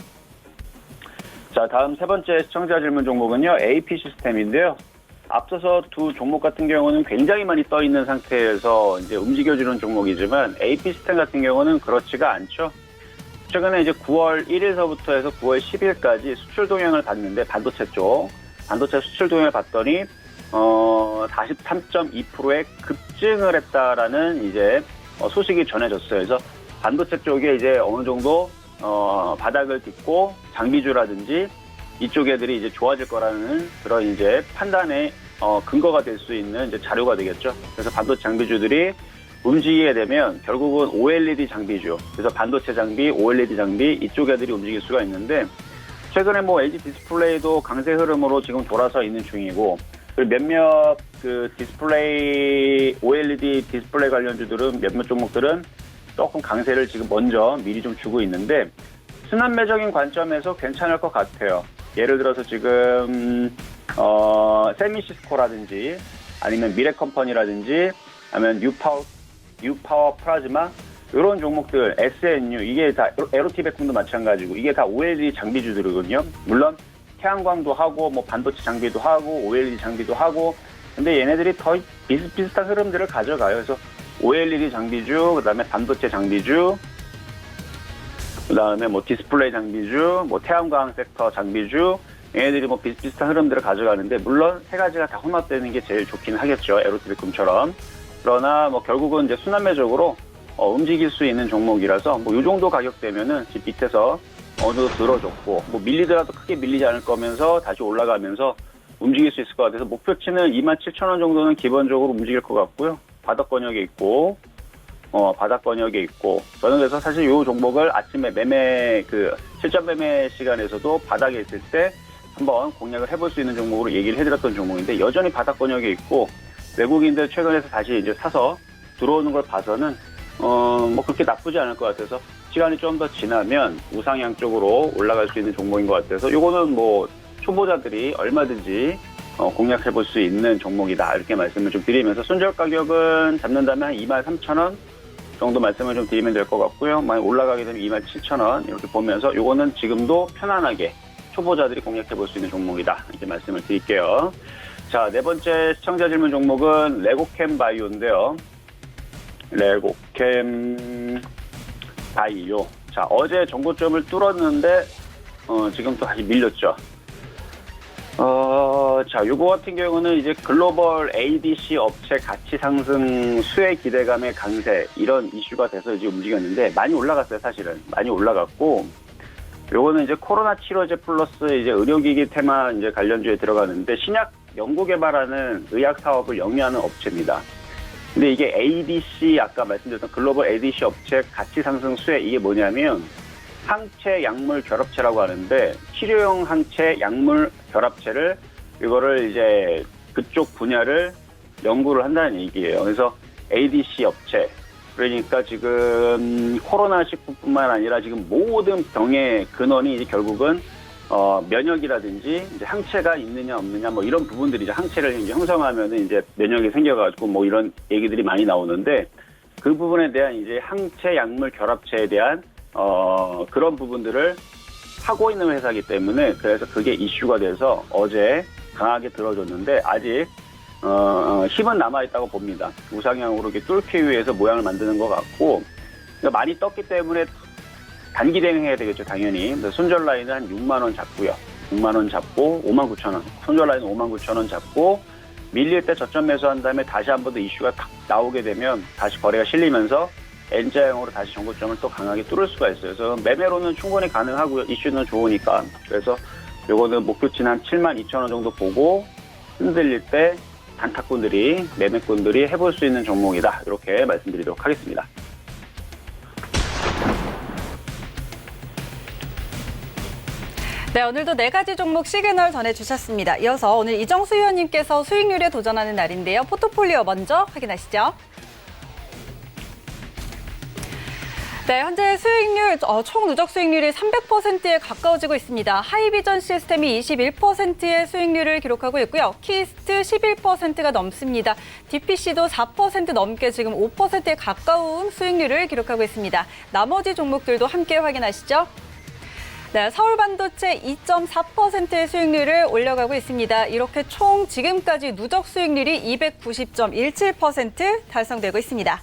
자, 다음 세 번째 시청자 질문 종목은요, AP 시스템인데요. 앞서서 두 종목 같은 경우는 굉장히 많이 떠 있는 상태에서 이제 움직여주는 종목이지만 AP 시스템 같은 경우는 그렇지가 않죠. 최근에 이제 9월 1일서부터 해서 9월 10일까지 수출 동향을 봤는데, 반도체 쪽, 반도체 수출 동향을 봤더니 43.2%의 급증을 했다라는 이제 소식이 전해졌어요. 그래서 반도체 쪽에 이제 어느 정도 바닥을 딛고 장비주라든지 이쪽 애들이 이제 좋아질 거라는 그런 이제 판단의 근거가 될 수 있는 이제 자료가 되겠죠. 그래서 반도체 장비주들이 움직이게 되면 결국은 OLED 장비주, 그래서 반도체 장비, OLED 장비 이쪽 애들이 움직일 수가 있는데, 최근에 뭐 LG 디스플레이도 강세 흐름으로 지금 돌아서 있는 중이고, 그리고 몇몇 그 디스플레이, OLED 디스플레이 관련주들은 몇몇 종목들은 조금 강세를 지금 먼저 미리 좀 주고 있는데, 순환매적인 관점에서 괜찮을 것 같아요. 예를 들어서 지금 세미시스코라든지 아니면 미래컴퍼니라든지 아니면 뉴파워 플라즈마 이런 종목들, SNU, 이게 다 에로티베콤도 마찬가지고 이게 다 OLED 장비주들이거든요. 물론 태양광도 하고 뭐 반도체 장비도 하고 OLED 장비도 하고, 근데 얘네들이 더 비슷비슷한 흐름들을 가져가요. 그래서 OLED 장비주, 그다음에 반도체 장비주, 그다음에 뭐 디스플레이 장비주, 뭐 태양광 섹터 장비주, 얘네들이 뭐 비슷비슷한 흐름들을 가져가는데, 물론 세 가지가 다 혼합되는 게 제일 좋긴 하겠죠. 에로티베콤처럼. 그러나 뭐 결국은 이제 순환매적으로 움직일 수 있는 종목이라서 뭐 이 정도 가격대면은 집 밑에서 어느 정도 들어줬고, 뭐 밀리더라도 크게 밀리지 않을 거면서 다시 올라가면서 움직일 수 있을 것 같아서 목표치는 27,000원 정도는 기본적으로 움직일 것 같고요. 바닥 권역에 있고, 저는 그래서 사실 이 종목을 아침에 매매 실전 매매 시간에서도 바닥에 있을 때 한번 공략을 해볼 수 있는 종목으로 얘기를 해드렸던 종목인데, 여전히 바닥 권역에 있고 외국인들 최근에서 다시 이제 사서 들어오는 걸 봐서는 뭐 그렇게 나쁘지 않을 것 같아서 시간이 좀 더 지나면 우상향 쪽으로 올라갈 수 있는 종목인 것 같아서 이거는 뭐 초보자들이 얼마든지 공략해 볼 수 있는 종목이다, 이렇게 말씀을 좀 드리면서 손절 가격은 잡는다면 한 23,000원 정도 말씀을 좀 드리면 될 것 같고요. 만약 올라가게 되면 27,000원 이렇게 보면서 이거는 지금도 편안하게 초보자들이 공략해 볼 수 있는 종목이다, 이렇게 말씀을 드릴게요. 자, 네 번째 시청자 질문 종목은 레고캠 바이오인데요. 레고캠 바이오. 자, 어제 정고점을 뚫었는데 지금 또 다시 밀렸죠. 자, 요거 같은 경우는 이제 글로벌 ADC 업체 가치 상승 수혜 기대감의 강세 이런 이슈가 돼서 이제 움직였는데 많이 올라갔어요, 사실은. 많이 올라갔고 요거는 이제 코로나 치료제 플러스 이제 의료기기 테마 이제 관련주에 들어가는데 신약 연구 개발하는 의학 사업을 영위하는 업체입니다. 근데 이게 ADC 아까 말씀드렸던 글로벌 ADC 업체 가치 상승 수혜 이게 뭐냐면 항체 약물 결합체라고 하는데 치료용 항체 약물 결합체를 이거를 이제 그쪽 분야를 연구를 한다는 얘기예요. 그래서 ADC 업체 그러니까 지금 코로나19뿐만 아니라 지금 모든 병의 근원이 이제 결국은 면역이라든지 이제 항체가 있느냐 없느냐 뭐 이런 부분들이죠. 항체를 이제 형성하면은 이제 면역이 생겨가지고 뭐 이런 얘기들이 많이 나오는데 그 부분에 대한 이제 항체 약물 결합체에 대한 그런 부분들을 하고 있는 회사이기 때문에 그래서 그게 이슈가 돼서 어제 강하게 들어줬는데 아직 힘은 남아있다고 봅니다. 우상향으로 이렇게 뚫기 위해서 모양을 만드는 것 같고 그러니까 많이 떴기 때문에 단기 대응해야 되겠죠, 당연히. 손절 라인은 한 6만 원 잡고요. 6만 원 잡고 5만 9천 원. 손절 라인은 5만 9천 원 잡고 밀릴 때 저점 매수한 다음에 다시 한 번 더 이슈가 탁 나오게 되면 다시 거래가 실리면서 N자형으로 다시 정고점을 또 강하게 뚫을 수가 있어요. 그래서 매매로는 충분히 가능하고요. 이슈는 좋으니까. 그래서 요거는 목표치는 한 7만 2천 원 정도 보고 흔들릴 때 단타꾼들이, 매매꾼들이 해볼 수 있는 종목이다. 이렇게 말씀드리도록 하겠습니다. 네, 오늘도 4가지 종목 시그널 전해주셨습니다. 이어서 오늘 이정수 위원님께서 수익률에 도전하는 날인데요. 포트폴리오 먼저 확인하시죠. 네, 현재 수익률, 총 누적 수익률이 300%에 가까워지고 있습니다. 하이비전 시스템이 21%의 수익률을 기록하고 있고요. 키스트 11%가 넘습니다. DPC도 4% 넘게 지금 5%에 가까운 수익률을 기록하고 있습니다. 나머지 종목들도 함께 확인하시죠. 네, 서울반도체 2.4%의 수익률을 올려가고 있습니다. 이렇게 총 지금까지 누적 수익률이 290.17% 달성되고 있습니다.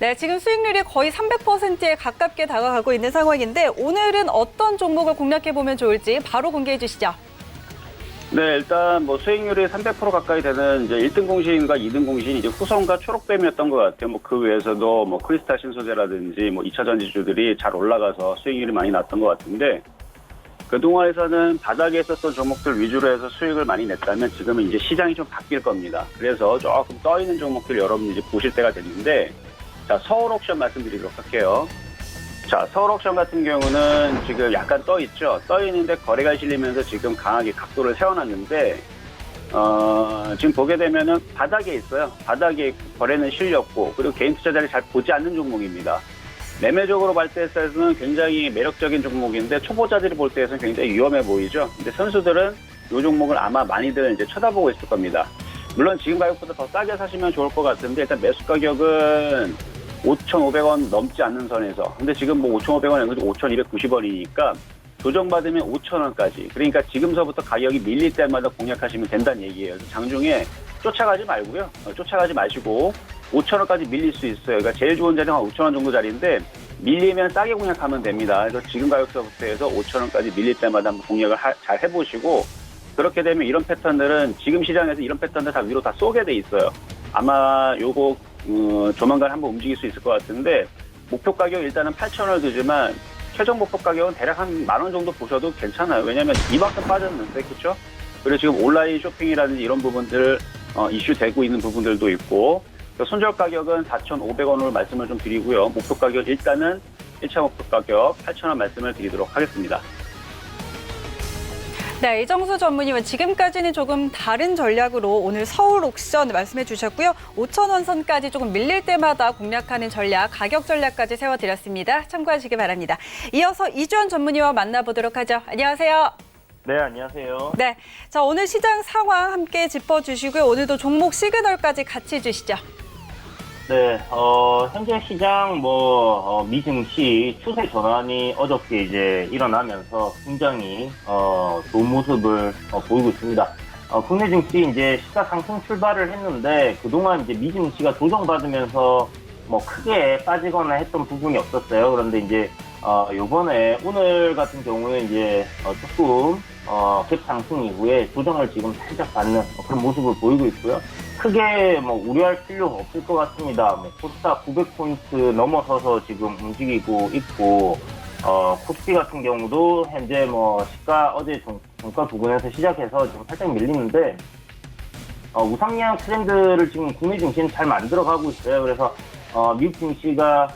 네, 지금 수익률이 거의 300%에 가깝게 다가가고 있는 상황인데 오늘은 어떤 종목을 공략해보면 좋을지 바로 공개해 주시죠. 네, 일단 뭐 수익률이 300% 가까이 되는 이제 1등 공신과 2등 공신이 이제 후성과 초록뱀이었던 것 같아요. 뭐 그 외에서도 뭐 크리스탈 신소재라든지 뭐 2차 전지주들이 잘 올라가서 수익률이 많이 났던 것 같은데 그동안에서는 바닥에 있었던 종목들 위주로 해서 수익을 많이 냈다면 지금은 이제 시장이 좀 바뀔 겁니다. 그래서 조금 떠 있는 종목들 여러분 이제 보실 때가 됐는데 자, 서울옥션 말씀드리도록 할게요. 자, 서울옥션 같은 경우는 지금 약간 떠 있죠. 떠 있는데 거래가 실리면서 지금 강하게 각도를 세워놨는데 지금 보게 되면은 바닥에 있어요. 바닥에 거래는 실렸고 그리고 개인 투자자를 잘 보지 않는 종목입니다. 매매적으로 볼 때에서는 굉장히 매력적인 종목인데 초보자들이 볼 때에서는 굉장히 위험해 보이죠. 근데 선수들은 이 종목을 아마 많이들 이제 쳐다보고 있을 겁니다. 물론 지금 가격보다 더 싸게 사시면 좋을 것 같은데 일단 매수 가격은 5,500원 넘지 않는 선에서 근데 지금 뭐 5,500원 아니고 5,290원이니까 조정받으면 5,000원까지 그러니까 지금서부터 가격이 밀릴 때마다 공략하시면 된다는 얘기예요. 장중에 쫓아가지 말고요. 쫓아가지 마시고 5,000원까지 밀릴 수 있어요. 그러니까 제일 좋은 자리는 한 5,000원 정도 자리인데 밀리면 싸게 공략하면 됩니다. 그래서 지금 가격서부터 해서 5,000원까지 밀릴 때마다 한번 공략을 잘 해보시고 그렇게 되면 이런 패턴들은 지금 시장에서 이런 패턴들 다 위로 다 쏘게 돼 있어요. 아마 요거 조만간 한번 움직일 수 있을 것 같은데 목표 가격 일단은 8,000원을 두지만 최종 목표 가격은 대략 한 10,000원 정도 보셔도 괜찮아요. 왜냐하면 이만큼 빠졌는데 그렇죠? 그리고 지금 온라인 쇼핑이라든지 이런 부분들 이슈되고 있는 부분들도 있고 손절 가격은 4,500원으로 말씀을 좀 드리고요. 목표 가격 일단은 1차 목표 가격 8,000원 말씀을 드리도록 하겠습니다. 네, 이정수 전문위원 지금까지는 조금 다른 전략으로 오늘 서울 옥션 말씀해 주셨고요. 5,000원 선까지 조금 밀릴 때마다 공략하는 전략, 가격 전략까지 세워드렸습니다. 참고하시기 바랍니다. 이어서 이주연 전문위와 만나보도록 하죠. 안녕하세요. 네, 안녕하세요. 네, 자 오늘 시장 상황 함께 짚어주시고요. 오늘도 종목 시그널까지 같이 주시죠. 네, 현재 시장 미증시 추세 전환이 어저께 이제 일어나면서 굉장히 좋은 모습을 보이고 있습니다. 국내 증시 이제 시가 상승 출발을 했는데 그동안 이제 미증시가 조정받으면서 뭐 크게 빠지거나 했던 부분이 없었어요. 그런데 이제 요번에 오늘 같은 경우는 이제 조금 갭 상승 이후에 조정을 지금 살짝 받는 그런 모습을 보이고 있고요. 크게 뭐 우려할 필요가 없을 것 같습니다. 뭐 코스닥 900포인트 넘어서서 지금 움직이고 있고, 코스피 같은 경우도 현재 뭐 시가 어제 종가 부근에서 시작해서 지금 살짝 밀리는데, 우상향 트렌드를 지금 국내 증시는 잘 만들어가고 있어요. 그래서 미국 증시가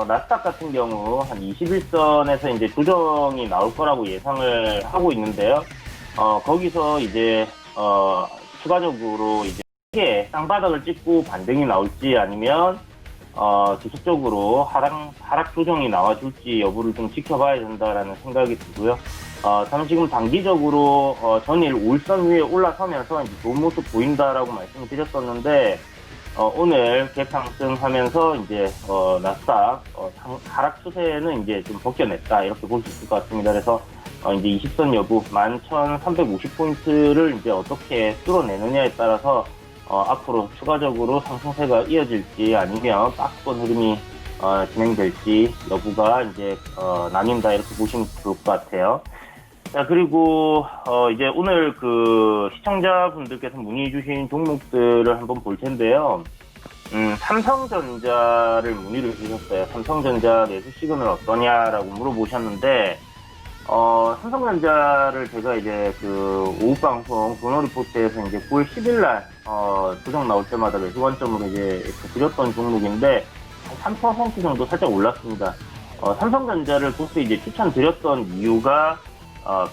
나스닥 같은 경우 한 21선에서 이제 조정이 나올 거라고 예상을 하고 있는데요. 거기서 이제 추가적으로 이제 크게 쌍바닥을 찍고 반등이 나올지 아니면 지속적으로 하락 조정이 나와줄지 여부를 좀 지켜봐야 된다라는 생각이 들고요. 저는 지금 단기적으로 전일 5일선 위에 올라서면서 이제 좋은 모습 보인다라고 말씀을 드렸었는데, 오늘 갭 상승하면서 이제 나스닥 하락 추세는 이제 좀 벗겨냈다 이렇게 볼 수 있을 것 같습니다. 그래서 이제 20선 여부 11,350포인트를 이제 어떻게 뚫어내느냐에 따라서 앞으로 추가적으로 상승세가 이어질지 아니면 박스권 흐름이 진행될지 여부가 이제 나뉜다 이렇게 보시면 좋을 것 같아요. 자, 그리고 이제 오늘 그 시청자분들께서 문의 주신 종목들을 한번 볼 텐데요. 삼성전자를 문의를 주셨어요. 삼성전자 매수 시그널 어떠냐라고 물어보셨는데, 삼성전자를 제가 이제 그 오후 방송 도너 리포트에서 이제 9월 10일 날 조정 나올 때마다 매수 관점으로 이제 드렸던 종목인데 한 3% 정도 살짝 올랐습니다. 삼성전자를 그때 이제 추천드렸던 이유가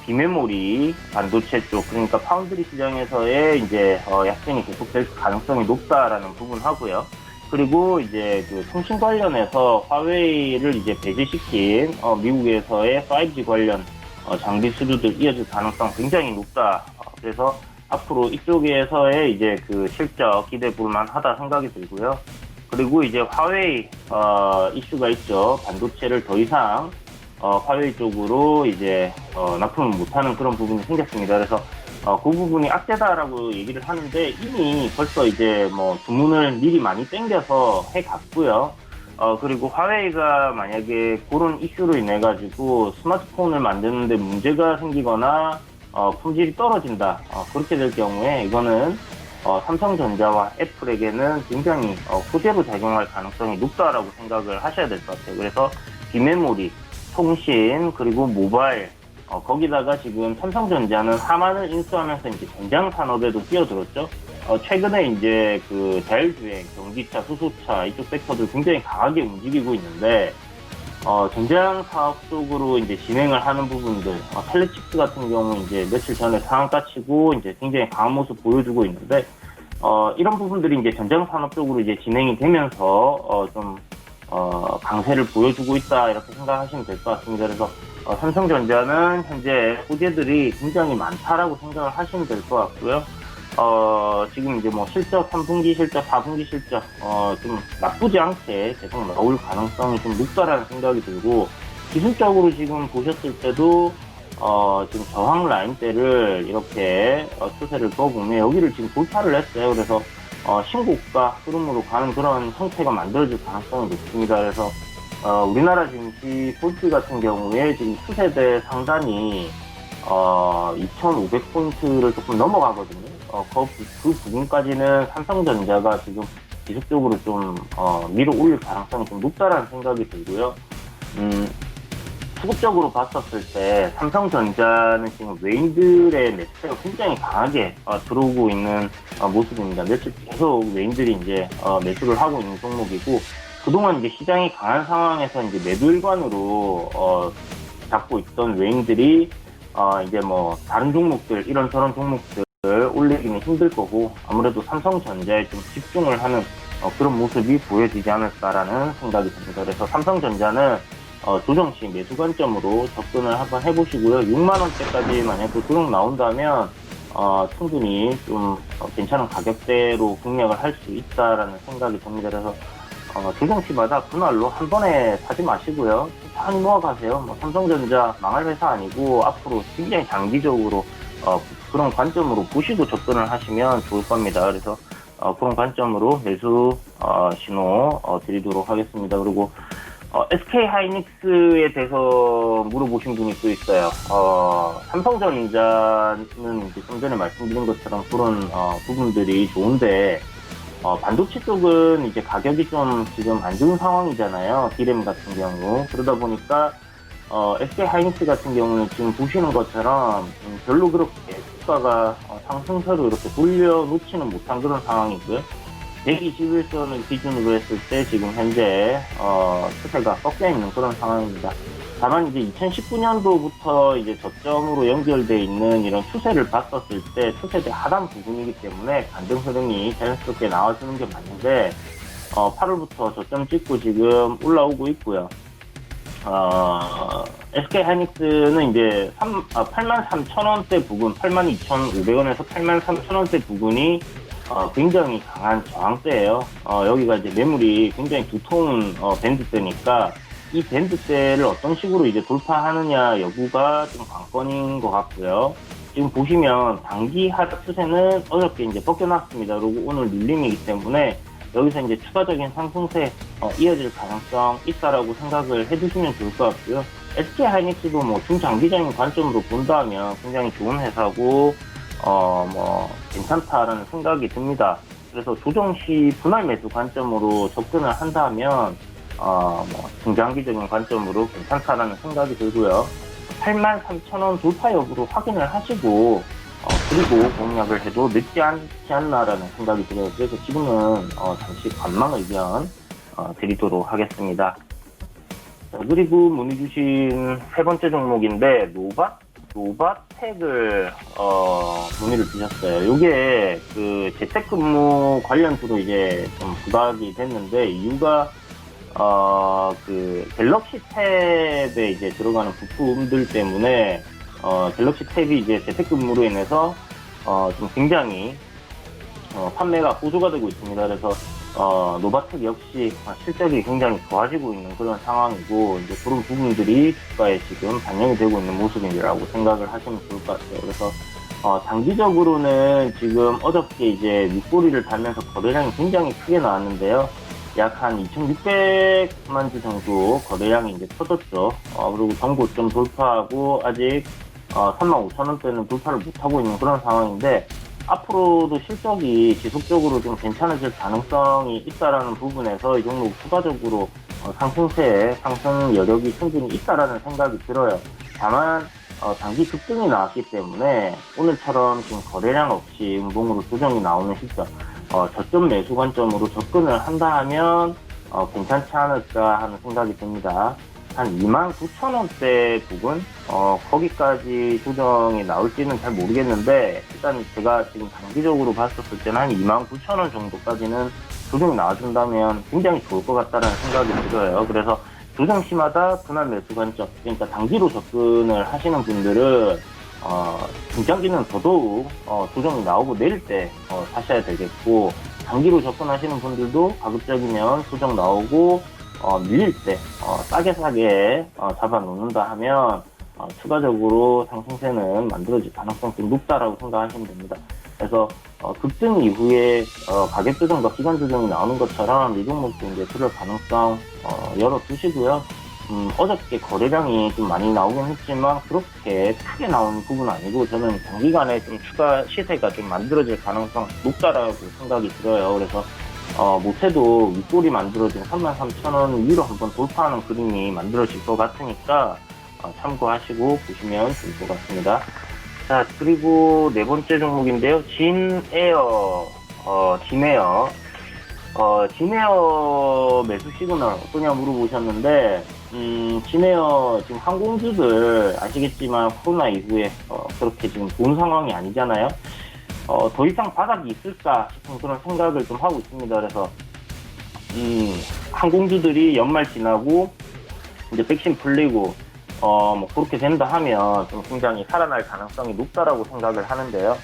비메모리 반도체 쪽, 그러니까 파운드리 시장에서의 이제 약진이 계속될 가능성이 높다라는 부분 하고요. 그리고 이제 그 통신 관련해서 화웨이를 이제 배제시킨 미국에서의 5G 관련 장비 수주들 이어질 가능성 굉장히 높다. 그래서 앞으로 이쪽에서의 이제 그 실적 기대 볼만하다 생각이 들고요. 그리고 이제 화웨이 이슈가 있죠. 반도체를 더 이상 화웨이 쪽으로 이제 납품을 못하는 그런 부분이 생겼습니다. 그래서 그 부분이 악재다라고 얘기를 하는데 이미 벌써 이제 뭐 주문을 미리 많이 땡겨서 해갔고요. 그리고 화웨이가 만약에 그런 이슈로 인해 가지고 스마트폰을 만드는데 문제가 생기거나 품질이 떨어진다, 그렇게 될 경우에 이거는 삼성전자와 애플에게는 굉장히 호재로 작용할 가능성이 높다라고 생각을 하셔야 될 것 같아요. 그래서 비메모리, 통신, 그리고 모바일, 거기다가 지금 삼성전자는 하만을 인수하면서 이제 전장 산업에도 뛰어들었죠. 최근에 이제 그 자율주행, 전기차, 수소차 이쪽 섹터들 굉장히 강하게 움직이고 있는데, 전장 사업 쪽으로 이제 진행을 하는 부분들, 텔레칩스 같은 경우 이제 며칠 전에 상한가 치고 이제 굉장히 강한 모습 보여주고 있는데, 이런 부분들이 이제 전장 산업 쪽으로 이제 진행이 되면서 좀 강세를 보여주고 있다 이렇게 생각하시면 될 것 같습니다. 그래서 삼성전자는 현재 호재들이 굉장히 많다라고 생각을 하시면 될 것 같고요. 지금 이제 뭐 실적 3분기 실적, 4분기 실적 좀 나쁘지 않게 계속 나올 가능성이 좀 높다라는 생각이 들고, 기술적으로 지금 보셨을 때도 지금 저항 라인대를 이렇게 추세를 그어보면 여기를 지금 돌파를 했어요. 그래서 신고가 흐름으로 가는 그런 형태가 만들어질 가능성이 높습니다. 그래서 우리나라 증시 폴트 같은 경우에 지금 추세대 상단이 2,500포인트를 조금 넘어가거든요. 그 부분까지는 삼성전자가 지금 지속적으로 좀 밀어 올릴 가능성이 좀 높다라는 생각이 들고요. 수급적으로 봤었을 때 삼성전자는 지금 외인들의 매수세가 굉장히 강하게 들어오고 있는 모습입니다. 며칠 계속 외인들이 이제 매수를 하고 있는 종목이고, 그동안 이제 시장이 강한 상황에서 이제 매도 일관으로 잡고 있던 외인들이 이제 뭐 다른 종목들, 이런저런 종목들 올리기는 힘들 거고, 아무래도 삼성전자에 좀 집중을 하는 그런 모습이 보여지지 않을까라는 생각이 듭니다. 그래서 삼성전자는 조정 시 매수 관점으로 접근을 한번 해보시고요. 6만 원대까지 만약에 조정 나온다면 충분히 좀 괜찮은 가격대로 공략을 할 수 있다라는 생각이 듭니다. 그래서 조정 시마다 분할로 한 번에 사지 마시고요. 천천히 모아가세요. 뭐 삼성전자 망할 회사 아니고 앞으로 굉장히 장기적으로 그런 관점으로 보시고 접근을 하시면 좋을 겁니다. 그래서 그런 관점으로 매수 신호 드리도록 하겠습니다. 그리고 SK 하이닉스에 대해서 물어보신 분이 또 있어요. 삼성전자는 이제 좀 전에 말씀드린 것처럼 그런 부분들이 좋은데 반도체 쪽은 이제 가격이 좀 지금 안 좋은 상황이잖아요. D램 같은 경우. 그러다 보니까 SK 하이닉스 같은 경우는 지금 보시는 것처럼 별로 그렇게 주가가 상승세로 이렇게 돌려놓지는 못한 그런 상황이고요. 121선을 기준으로 했을 때 지금 현재 추세가 꺾여 있는 그런 상황입니다. 다만 이제 2019년도부터 이제 저점으로 연결돼 있는 이런 추세를 봤었을 때 추세대 하단 부분이기 때문에 반등 흐름이 자연스럽게 나와주는 게 맞는데 8월부터 저점 찍고 지금 올라오고 있고요. SK 하이닉스는 이제 83,000원대 부분, 82,500원에서 83,000원대 부분이 굉장히 강한 저항대예요. 여기가 이제 매물이 굉장히 두터운 밴드대니까 이 밴드대를 어떤 식으로 이제 돌파하느냐 여부가 좀 관건인 것 같고요. 지금 보시면 단기 하락 추세는 어저께 이제 벗겨놨습니다. 그리고 오늘 밀림이기 때문에 여기서 이제 추가적인 상승세 이어질 가능성 있다라고 생각을 해두시면 좋을 것 같고요. SK 하이닉스도 뭐 중장기적인 관점으로 본다면 굉장히 좋은 회사고 괜찮다라는 생각이 듭니다. 그래서 조정 시 분할 매수 관점으로 접근을 한다면 중장기적인 관점으로 괜찮다라는 생각이 들고요. 83,000원 돌파 여부로 확인을 하시고 그리고 공략을 해도 늦지 않지 않나라는 생각이 들어요. 그래서 지금은 잠시 관망 의견 드리도록 하겠습니다. 자, 그리고 문의 주신 세 번째 종목인데 노바텍을 문의를 주셨어요. 이게 그 재택근무 관련주로 이제 좀 부각이 됐는데 이유가 그 갤럭시 탭에 이제 들어가는 부품들 때문에 갤럭시 탭이 이제 재택근무로 인해서 좀 굉장히 판매가 호조가 되고 있습니다. 그래서 노바텍 역시 실적이 굉장히 좋아지고 있는 그런 상황이고 이제 그런 부분들이 주가에 지금 반영이 되고 있는 모습이라고 생각을 하시면 좋을 것 같아요. 그래서 단기적으로는 지금 어저께 이제 윗꼬리를 달면서 거래량이 굉장히 크게 나왔는데요. 약 한 2,600만 주 정도 거래량이 이제 터졌죠. 그리고 전고점 돌파하고 아직 35,000원대는 돌파를 못하고 있는 그런 상황인데 앞으로도 실적이 지속적으로 좀 괜찮아질 가능성이 있다라는 부분에서 이 종목 추가적으로 상승세에 상승 여력이 충분히 있다라는 생각이 들어요. 다만 단기 급등이 나왔기 때문에 오늘처럼 지금 거래량 없이 음봉으로 조정이 나오는 시점 저점 매수 관점으로 접근을 한다 하면 괜찮지 않을까 하는 생각이 듭니다. 한 29,000원대 부분 거기까지 조정이 나올지는 잘 모르겠는데 일단 제가 지금 단기적으로 봤었을 때는 한 29,000원 정도까지는 조정이 나와준다면 굉장히 좋을 것 같다는 생각이 들어요. 그래서 조정 시마다 분할 매수 관점, 그러니까 단기로 접근을 하시는 분들은 중장기는 더더욱 조정이 나오고 내릴 때 사셔야 되겠고 단기로 접근하시는 분들도 가급적이면 조정 나오고 밀릴 때 싸게 잡아놓는다 하면 추가적으로 상승세는 만들어질 가능성이 좀 높다라고 생각하시면 됩니다. 그래서 급등 이후에 가격 조정과 기간 조정이 나오는 것처럼 이 종목도 이제 그럴 가능성 열어두시고요. 어저께 거래량이 좀 많이 나오긴 했지만 그렇게 크게 나온 부분은 아니고 저는 단기간에 좀 추가 시세가 좀 만들어질 가능성 높다라고 생각이 들어요. 그래서 못해도 윗골이 만들어진 33,000원 위로 한번 돌파하는 그림이 만들어질 것 같으니까 참고하시고 보시면 좋을 것 같습니다. 자, 그리고 네 번째 종목인데요. 진에어 매수 시그널 어떠냐 물어보셨는데, 진에어 지금 항공주들 아시겠지만 코로나 이후에 그렇게 지금 좋은 상황이 아니잖아요. 더 이상 바닥이 있을까 싶은 그런 생각을 좀 하고 있습니다. 그래서 항공주들이 연말 지나고 이제 백신 풀리고 뭐 그렇게 된다 하면 좀 굉장히 살아날 가능성이 높다라고 생각을 하는데요.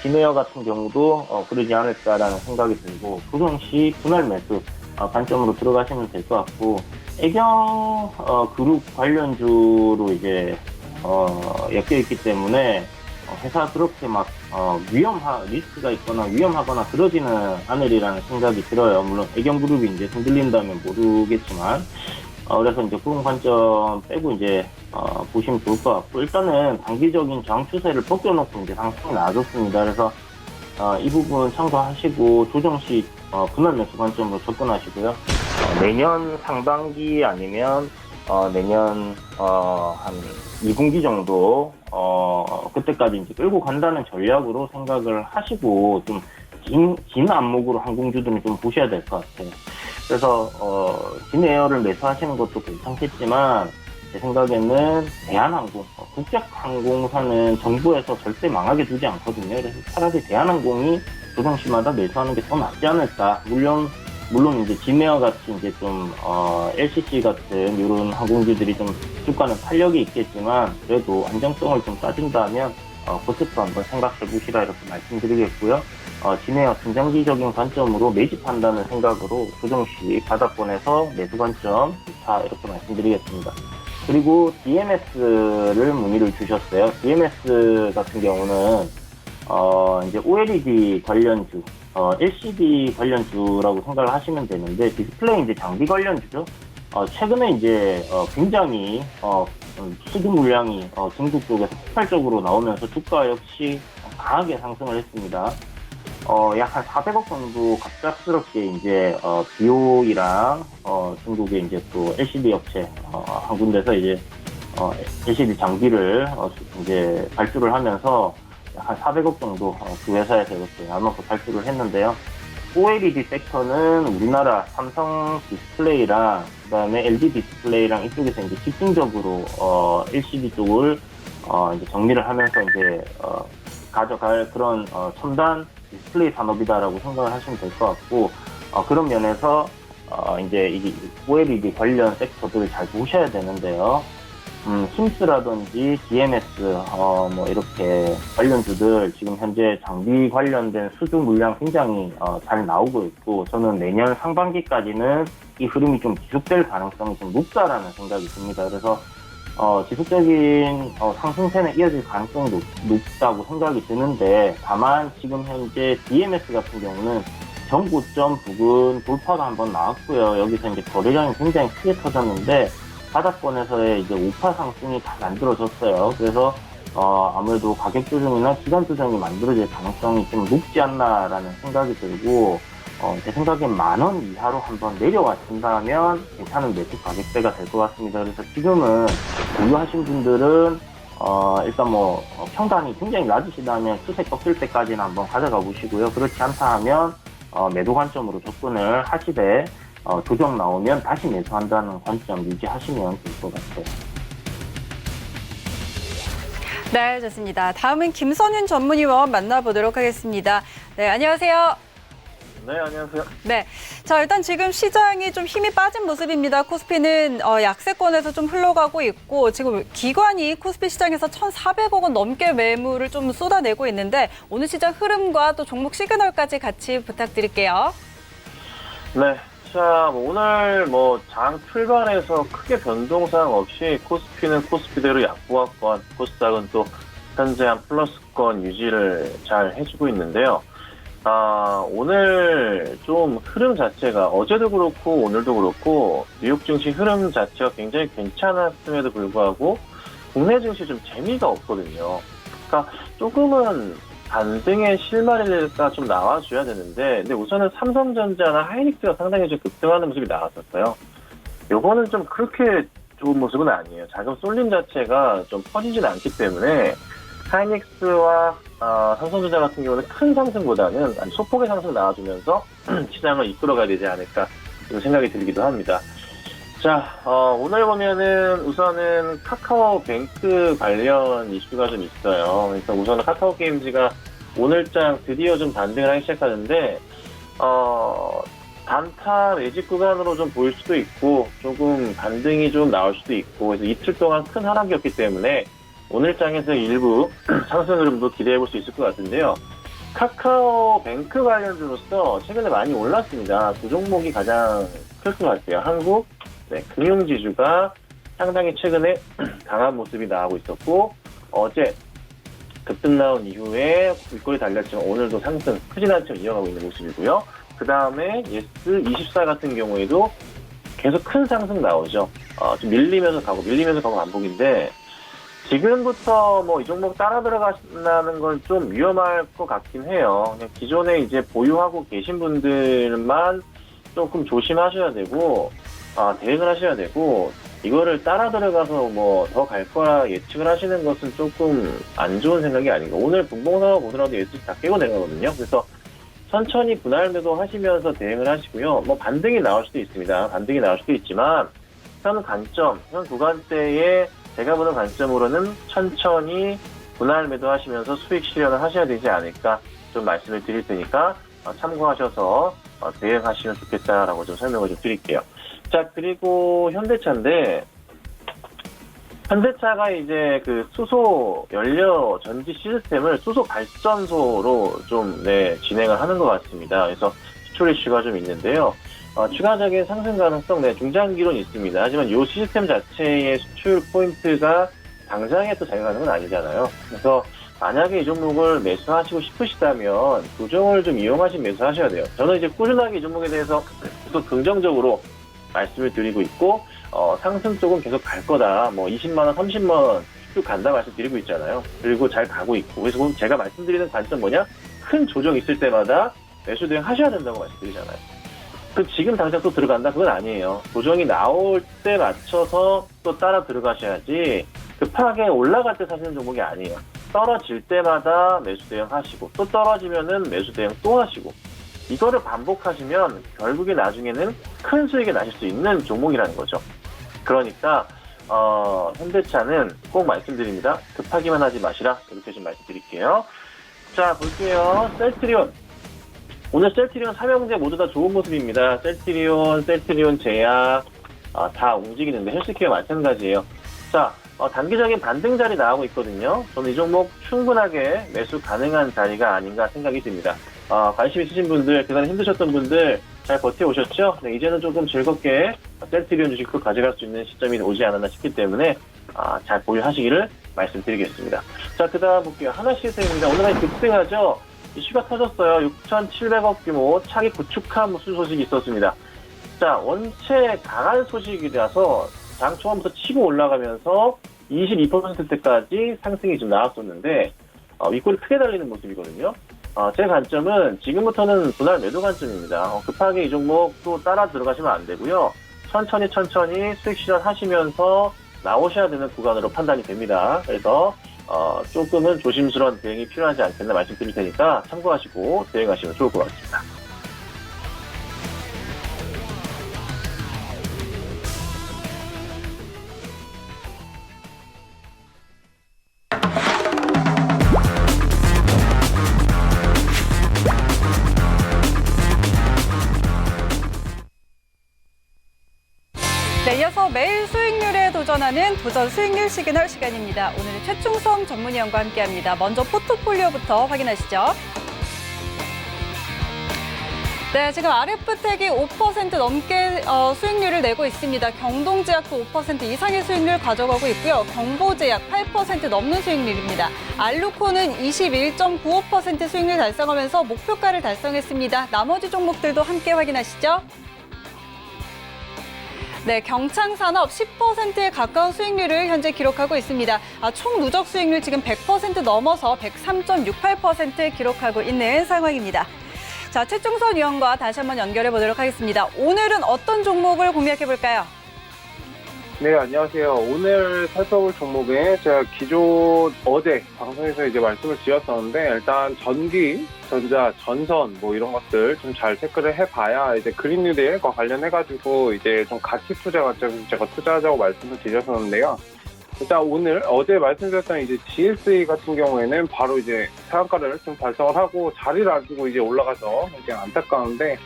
진에어 같은 경우도 그러지 않을까라는 생각이 들고 조정 시 분할 매수 관점으로 들어가시면 될 것 같고 애경 그룹 관련주로 이제 엮여 있기 때문에 회사 그렇게 막 리스크가 있거나 위험하거나 그러지는 않으리라는 생각이 들어요. 물론 애경그룹이 이제 흔들린다면 모르겠지만, 그래서 이제 그런 관점 빼고 이제 보시면 좋을 것 같고, 일단은 단기적인 저항 추세를 벗겨놓고 이제 상승이 나아졌습니다. 그래서 이 부분 참고하시고 조정 시 분할 매수 관점으로 접근하시고요. 내년 상반기 아니면 내년 한 2분기 정도 그때까지 이제 끌고 간다는 전략으로 생각을 하시고 좀 긴 안목으로 항공주들은 좀 보셔야 될 것 같아요. 그래서 진 에어를 매수하시는 것도 괜찮겠지만 제 생각에는 대한항공, 국적항공사는 정부에서 절대 망하게 두지 않거든요. 그래서 차라리 대한항공이 조정시마다 매수하는 게 더 낫지 않을까. 물론 이제 진에어 같이 이제 좀 LCC 같은 이런 항공주들이 좀 주가는 탄력이 있겠지만 그래도 안정성을 좀 따진다면 그것도 한번 생각해 보시라 이렇게 말씀드리겠고요. 진에어 중장기적인 관점으로 매집한다는 생각으로 조정시 바닥권에서 매수 관점 좋다 이렇게 말씀드리겠습니다. 그리고 DMS를 문의를 주셨어요. DMS 같은 경우는 이제 OLED 관련주, LCD 관련주라고 생각을 하시면 되는데, 디스플레이 이제 장비 관련주죠. 최근에 이제 굉장히 수주 물량이 중국 쪽에서 폭발적으로 나오면서 주가 역시 강하게 상승을 했습니다. 약 한 400억 정도 갑작스럽게 이제 BOE랑 중국의 이제 또 LCD 업체 한 군데서 이제 LCD 장비를 이제 발주를 하면서 한 400억 정도 그 회사에서 이렇게 나눠서 발주를 했는데요. OLED 섹터는 우리나라 삼성 디스플레이랑 그다음에 LG 디스플레이랑 이쪽에서 이제 집중적으로 LCD 쪽을 이제 정리를 하면서 이제 가져갈 그런 첨단 디스플레이 산업이다라고 생각을 하시면 될 것 같고, 그런 면에서 이제 이 OLED 관련 섹터들을 잘 보셔야 되는데요. 힘스라든지 DMS 뭐 이렇게 관련주들 지금 현재 장비 관련된 수주 물량 굉장히 잘 나오고 있고, 저는 내년 상반기까지는 이 흐름이 좀 지속될 가능성이 좀 높다라는 생각이 듭니다. 그래서 지속적인 상승세는 이어질 가능성이 높다고 생각이 드는데, 다만 지금 현재 DMS 같은 경우는 전고점 부근 돌파가 한번 나왔고요. 여기서 이제 거래량이 굉장히 크게 터졌는데 바닥권에서의 이제 우파 상승이 다 만들어졌어요. 그래서 아무래도 가격 조정이나 기간 조정이 만들어질 가능성이 좀 높지 않나라는 생각이 들고, 제 생각엔 10,000원 이하로 한번 내려와 준다면 괜찮은 매수 가격대가 될 것 같습니다. 그래서 지금은 보유하신 분들은 일단 뭐 평단이 굉장히 낮으시다면 추세 꺾일 때까지는 한번 가져가 보시고요. 그렇지 않다 하면 매도 관점으로 접근을 하시되 조정 나오면 다시 매수한다는 관점 유지하시면 될 것 같아요. 네, 좋습니다. 다음은 김선윤 전문위원 만나보도록 하겠습니다. 네, 안녕하세요. 네, 안녕하세요. 네. 자, 일단 지금 시장이 좀 힘이 빠진 모습입니다. 코스피는 약세권에서 좀 흘러가고 있고, 지금 기관이 코스피 시장에서 1,400억 원 넘게 매물을 좀 쏟아내고 있는데, 오늘 시장 흐름과 또 종목 시그널까지 같이 부탁드릴게요. 네. 자, 오늘 장 출발해서 크게 변동사항 없이 코스피는 코스피대로 약보합권, 코스닥은 또 현재 한 플러스권 유지를 잘 해주고 있는데요. 오늘 좀 흐름 자체가 어제도 그렇고 오늘도 그렇고 뉴욕 증시 흐름 자체가 굉장히 괜찮았음에도 불구하고 국내 증시 좀 재미가 없거든요. 그러니까 조금은 반등의 실마리가 좀 나와줘야 되는데, 근데 우선은 삼성전자나 하이닉스가 상당히 좀 급등하는 모습이 나왔었어요. 요거는 좀 그렇게 좋은 모습은 아니에요. 자금 쏠림 자체가 좀 퍼지진 않기 때문에 하이닉스와 삼성전자 같은 경우는 큰 상승보다는 소폭의 상승 나와주면서 시장을 이끌어가야 되지 않을까 이런 생각이 들기도 합니다. 자, 오늘 보면은 우선은 카카오뱅크 관련 이슈가 좀 있어요. 그래서 우선은 카카오게임즈가 오늘장 드디어 좀 반등을 하기 시작하는데, 단타 매집 구간으로 좀 보일 수도 있고, 조금 반등이 좀 나올 수도 있고, 그래서 이틀 동안 큰 하락이었기 때문에 오늘장에서 일부 상승 흐름도 기대해 볼 수 있을 것 같은데요. 카카오뱅크 관련주로서 최근에 많이 올랐습니다. 두 종목이 가장 클 것 같아요. 한국, 금융지주가 상당히 최근에 강한 모습이 나오고 있었고, 어제 급등 나온 이후에 윗골이 달렸지만 오늘도 상승 크진 않지만 이어가고 있는 모습이고요. 그 다음에 예스24 같은 경우에도 계속 큰 상승 나오죠. 좀 밀리면서 가고 반복인데 지금부터 뭐 이 종목 따라 들어가신다는 건 좀 위험할 것 같긴 해요. 그냥 기존에 이제 보유하고 계신 분들만 조금 조심하셔야 되고 대응을 하셔야 되고 이거를 따라 들어가서 뭐 더 갈 거라 예측을 하시는 것은 조금 안 좋은 생각이 아닌가. 오늘 분봉사가 보더라도 예측 다 깨고 내려가거든요. 그래서 천천히 분할 매도 하시면서 대응을 하시고요. 뭐 반등이 나올 수도 있습니다. 반등이 나올 수도 있지만 현 구간대에 제가 보는 관점으로는 천천히 분할 매도 하시면서 수익 실현을 하셔야 되지 않을까 좀 말씀을 드릴 테니까 참고하셔서 대응하시면 좋겠다라고 좀 설명을 좀 드릴게요. 자, 그리고 현대차인데 현대차가 이제 그 수소 연료 전지 시스템을 수소 발전소로 좀 진행을 하는 것 같습니다. 그래서 수출 이슈가 좀 있는데요. 추가적인 상승 가능성 중장기로는 있습니다. 하지만 이 시스템 자체의 수출 포인트가 당장에 또 잘 가는 건 아니잖아요. 그래서 만약에 이 종목을 매수하시고 싶으시다면 조정을 좀 이용하신 매수하셔야 돼요. 저는 이제 꾸준하게 이 종목에 대해서 또 긍정적으로 말씀을 드리고 있고 상승 쪽은 계속 갈 거다. 뭐 20만 원, 30만 원 쭉 간다 말씀드리고 있잖아요. 그리고 잘 가고 있고. 그래서 제가 말씀드리는 관점 뭐냐? 큰 조정 있을 때마다 매수 대응 하셔야 된다고 말씀드리잖아요. 그 지금 당장 또 들어간다? 그건 아니에요. 조정이 나올 때 맞춰서 또 따라 들어가셔야지 급하게 올라갈 때 사시는 종목이 아니에요. 떨어질 때마다 매수 대응 하시고 또 떨어지면은 매수 대응 또 하시고 이거를 반복하시면 결국에 나중에는 큰 수익이 나실 수 있는 종목이라는 거죠. 그러니까 현대차는 꼭 말씀드립니다. 급하기만 하지 마시라. 이렇게 좀 말씀드릴게요. 자, 볼게요. 셀트리온. 오늘 셀트리온 삼형제 모두 다 좋은 모습입니다. 셀트리온, 제약 다 움직이는데 헬스케어 마찬가지예요. 자, 단기적인 반등 자리 나오고 있거든요. 저는 이 종목 충분하게 매수 가능한 자리가 아닌가 생각이 듭니다. 관심 있으신 분들, 그간 힘드셨던 분들 잘 버텨오셨죠? 이제는 조금 즐겁게 셀트리온 주식도 가져갈 수 있는 시점이 오지 않았나 싶기 때문에 잘 보유하시기를 말씀드리겠습니다. 자, 그 다음 볼게요. 하나시스템입니다. 오늘 많이 급등하죠? 이슈가 터졌어요. 6,700억 규모 차기 구축한 무슨 소식이 있었습니다. 자, 원체 강한 소식이라서 장 초반부터 치고 올라가면서 22%대까지 상승이 좀 나왔었는데 윗골이 크게 달리는 모습이거든요. 제 관점은 지금부터는 분할 매도 관점입니다. 급하게 이 종목 또 따라 들어가시면 안 되고요. 천천히 수익 실현하시면서 나오셔야 되는 구간으로 판단이 됩니다. 그래서 조금은 조심스러운 대응이 필요하지 않겠나 말씀드릴 테니까 참고하시고 대응하시면 좋을 것 같습니다. 네, 이어서 매일 수익률에 도전하는 도전 수익률 시그널 시간입니다. 오늘은 최충성 전문위원과 함께합니다. 먼저 포트폴리오부터 확인하시죠. 네, 지금 RF텍이 5% 넘게 수익률을 내고 있습니다. 경동제약도 5% 이상의 수익률 가져가고 있고요. 경보제약 8% 넘는 수익률입니다. 알루코는 21.95% 수익률 달성하면서 목표가를 달성했습니다. 나머지 종목들도 함께 확인하시죠. 네, 경창산업 10%에 가까운 수익률을 현재 기록하고 있습니다. 총 누적 수익률 지금 100% 넘어서 103.68% 기록하고 있는 상황입니다. 자, 최충선 위원과 다시 한번 연결해 보도록 하겠습니다. 오늘은 어떤 종목을 공략해 볼까요? 네, 안녕하세요. 오늘 살펴볼 종목은 제가 어제 방송에서 이제 말씀을 드렸었는데, 일단 전기, 전자, 전선, 이런 것들 좀 잘 체크를 해봐야 이제 그린 뉴딜과 관련해가지고 이제 좀 가치 투자 관점에서 제가 투자하자고 말씀을 드렸었는데요. 일단 어제 말씀드렸던 이제 GSA 같은 경우에는 바로 이제 상한가를 좀 달성을 하고 자리를 안 두고 이제 올라가서 굉장히 안타까운데,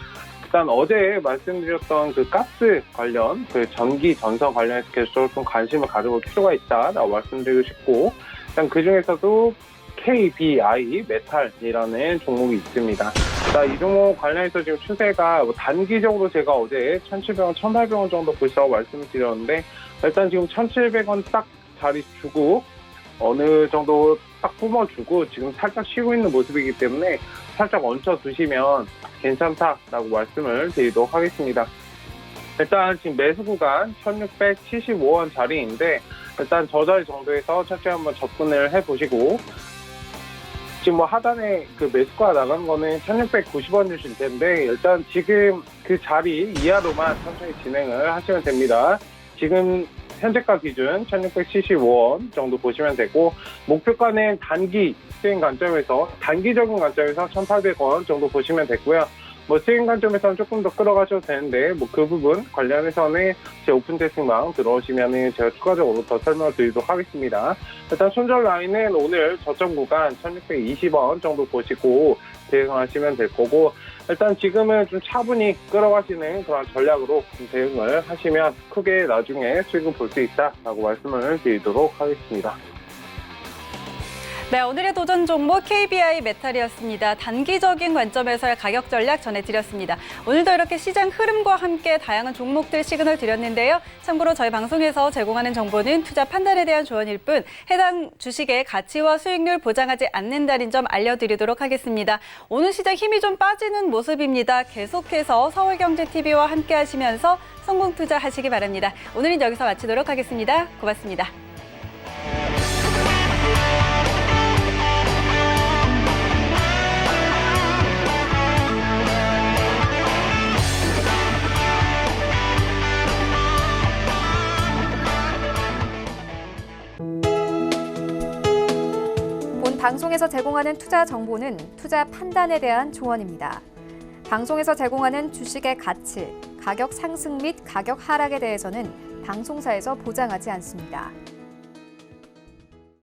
일단 어제 말씀드렸던 그 가스 관련, 그 전기, 전선 관련해서 계속 좀 관심을 가져볼 필요가 있다라고 말씀드리고 싶고, 일단 그 중에서도 KBI 메탈이라는 종목이 있습니다. 자, 이 종목 관련해서 지금 추세가 단기적으로 제가 어제 1,700원, 1,800원 정도 볼 거라고 말씀을 드렸는데, 일단 지금 1,700원 딱 자리 주고 어느 정도 딱 뿜어주고 지금 살짝 쉬고 있는 모습이기 때문에 살짝 얹혀두시면 괜찮다라고 말씀을 드리도록 하겠습니다. 일단 지금 매수 구간 1675원 자리인데 일단 저 자리 정도에서 천천히 한번 접근을 해보시고 지금 뭐 하단에 그 매수가 나간 거는 1690원 주실 텐데 일단 지금 그 자리 이하로만 천천히 진행을 하시면 됩니다. 지금 현재가 기준 1675원 정도 보시면 되고 목표가는 단기 수익 관점에서 단기적인 관점에서 1800원 정도 보시면 되고요. 뭐 수익 관점에서는 조금 더 끌어가셔도 되는데 뭐 그 부분 관련해서는 제 오픈 테스팅방 들어오시면은 제가 추가적으로 더 설명을 드리도록 하겠습니다. 일단 손절 라인은 오늘 저점 구간 1620원 정도 보시고 대응하시면 될 거고 일단 지금은 좀 차분히 끌어가시는 그런 전략으로 좀 대응을 하시면 크게 나중에 수익을 볼 수 있다라고 말씀을 드리도록 하겠습니다. 네, 오늘의 도전 종목 KBI 메탈이었습니다. 단기적인 관점에서의 가격 전략 전해드렸습니다. 오늘도 이렇게 시장 흐름과 함께 다양한 종목들 시그널 드렸는데요. 참고로 저희 방송에서 제공하는 정보는 투자 판단에 대한 조언일 뿐 해당 주식의 가치와 수익률 보장하지 않는다는 점 알려드리도록 하겠습니다. 오늘 시장 힘이 좀 빠지는 모습입니다. 계속해서 서울경제TV와 함께 하시면서 성공 투자하시기 바랍니다. 오늘은 여기서 마치도록 하겠습니다. 고맙습니다. 본 방송에서 제공하는 투자 정보는 투자 판단에 대한 조언입니다. 방송에서 제공하는 주식의 가치, 가격 상승 및 가격 하락에 대해서는 방송사에서 보장하지 않습니다.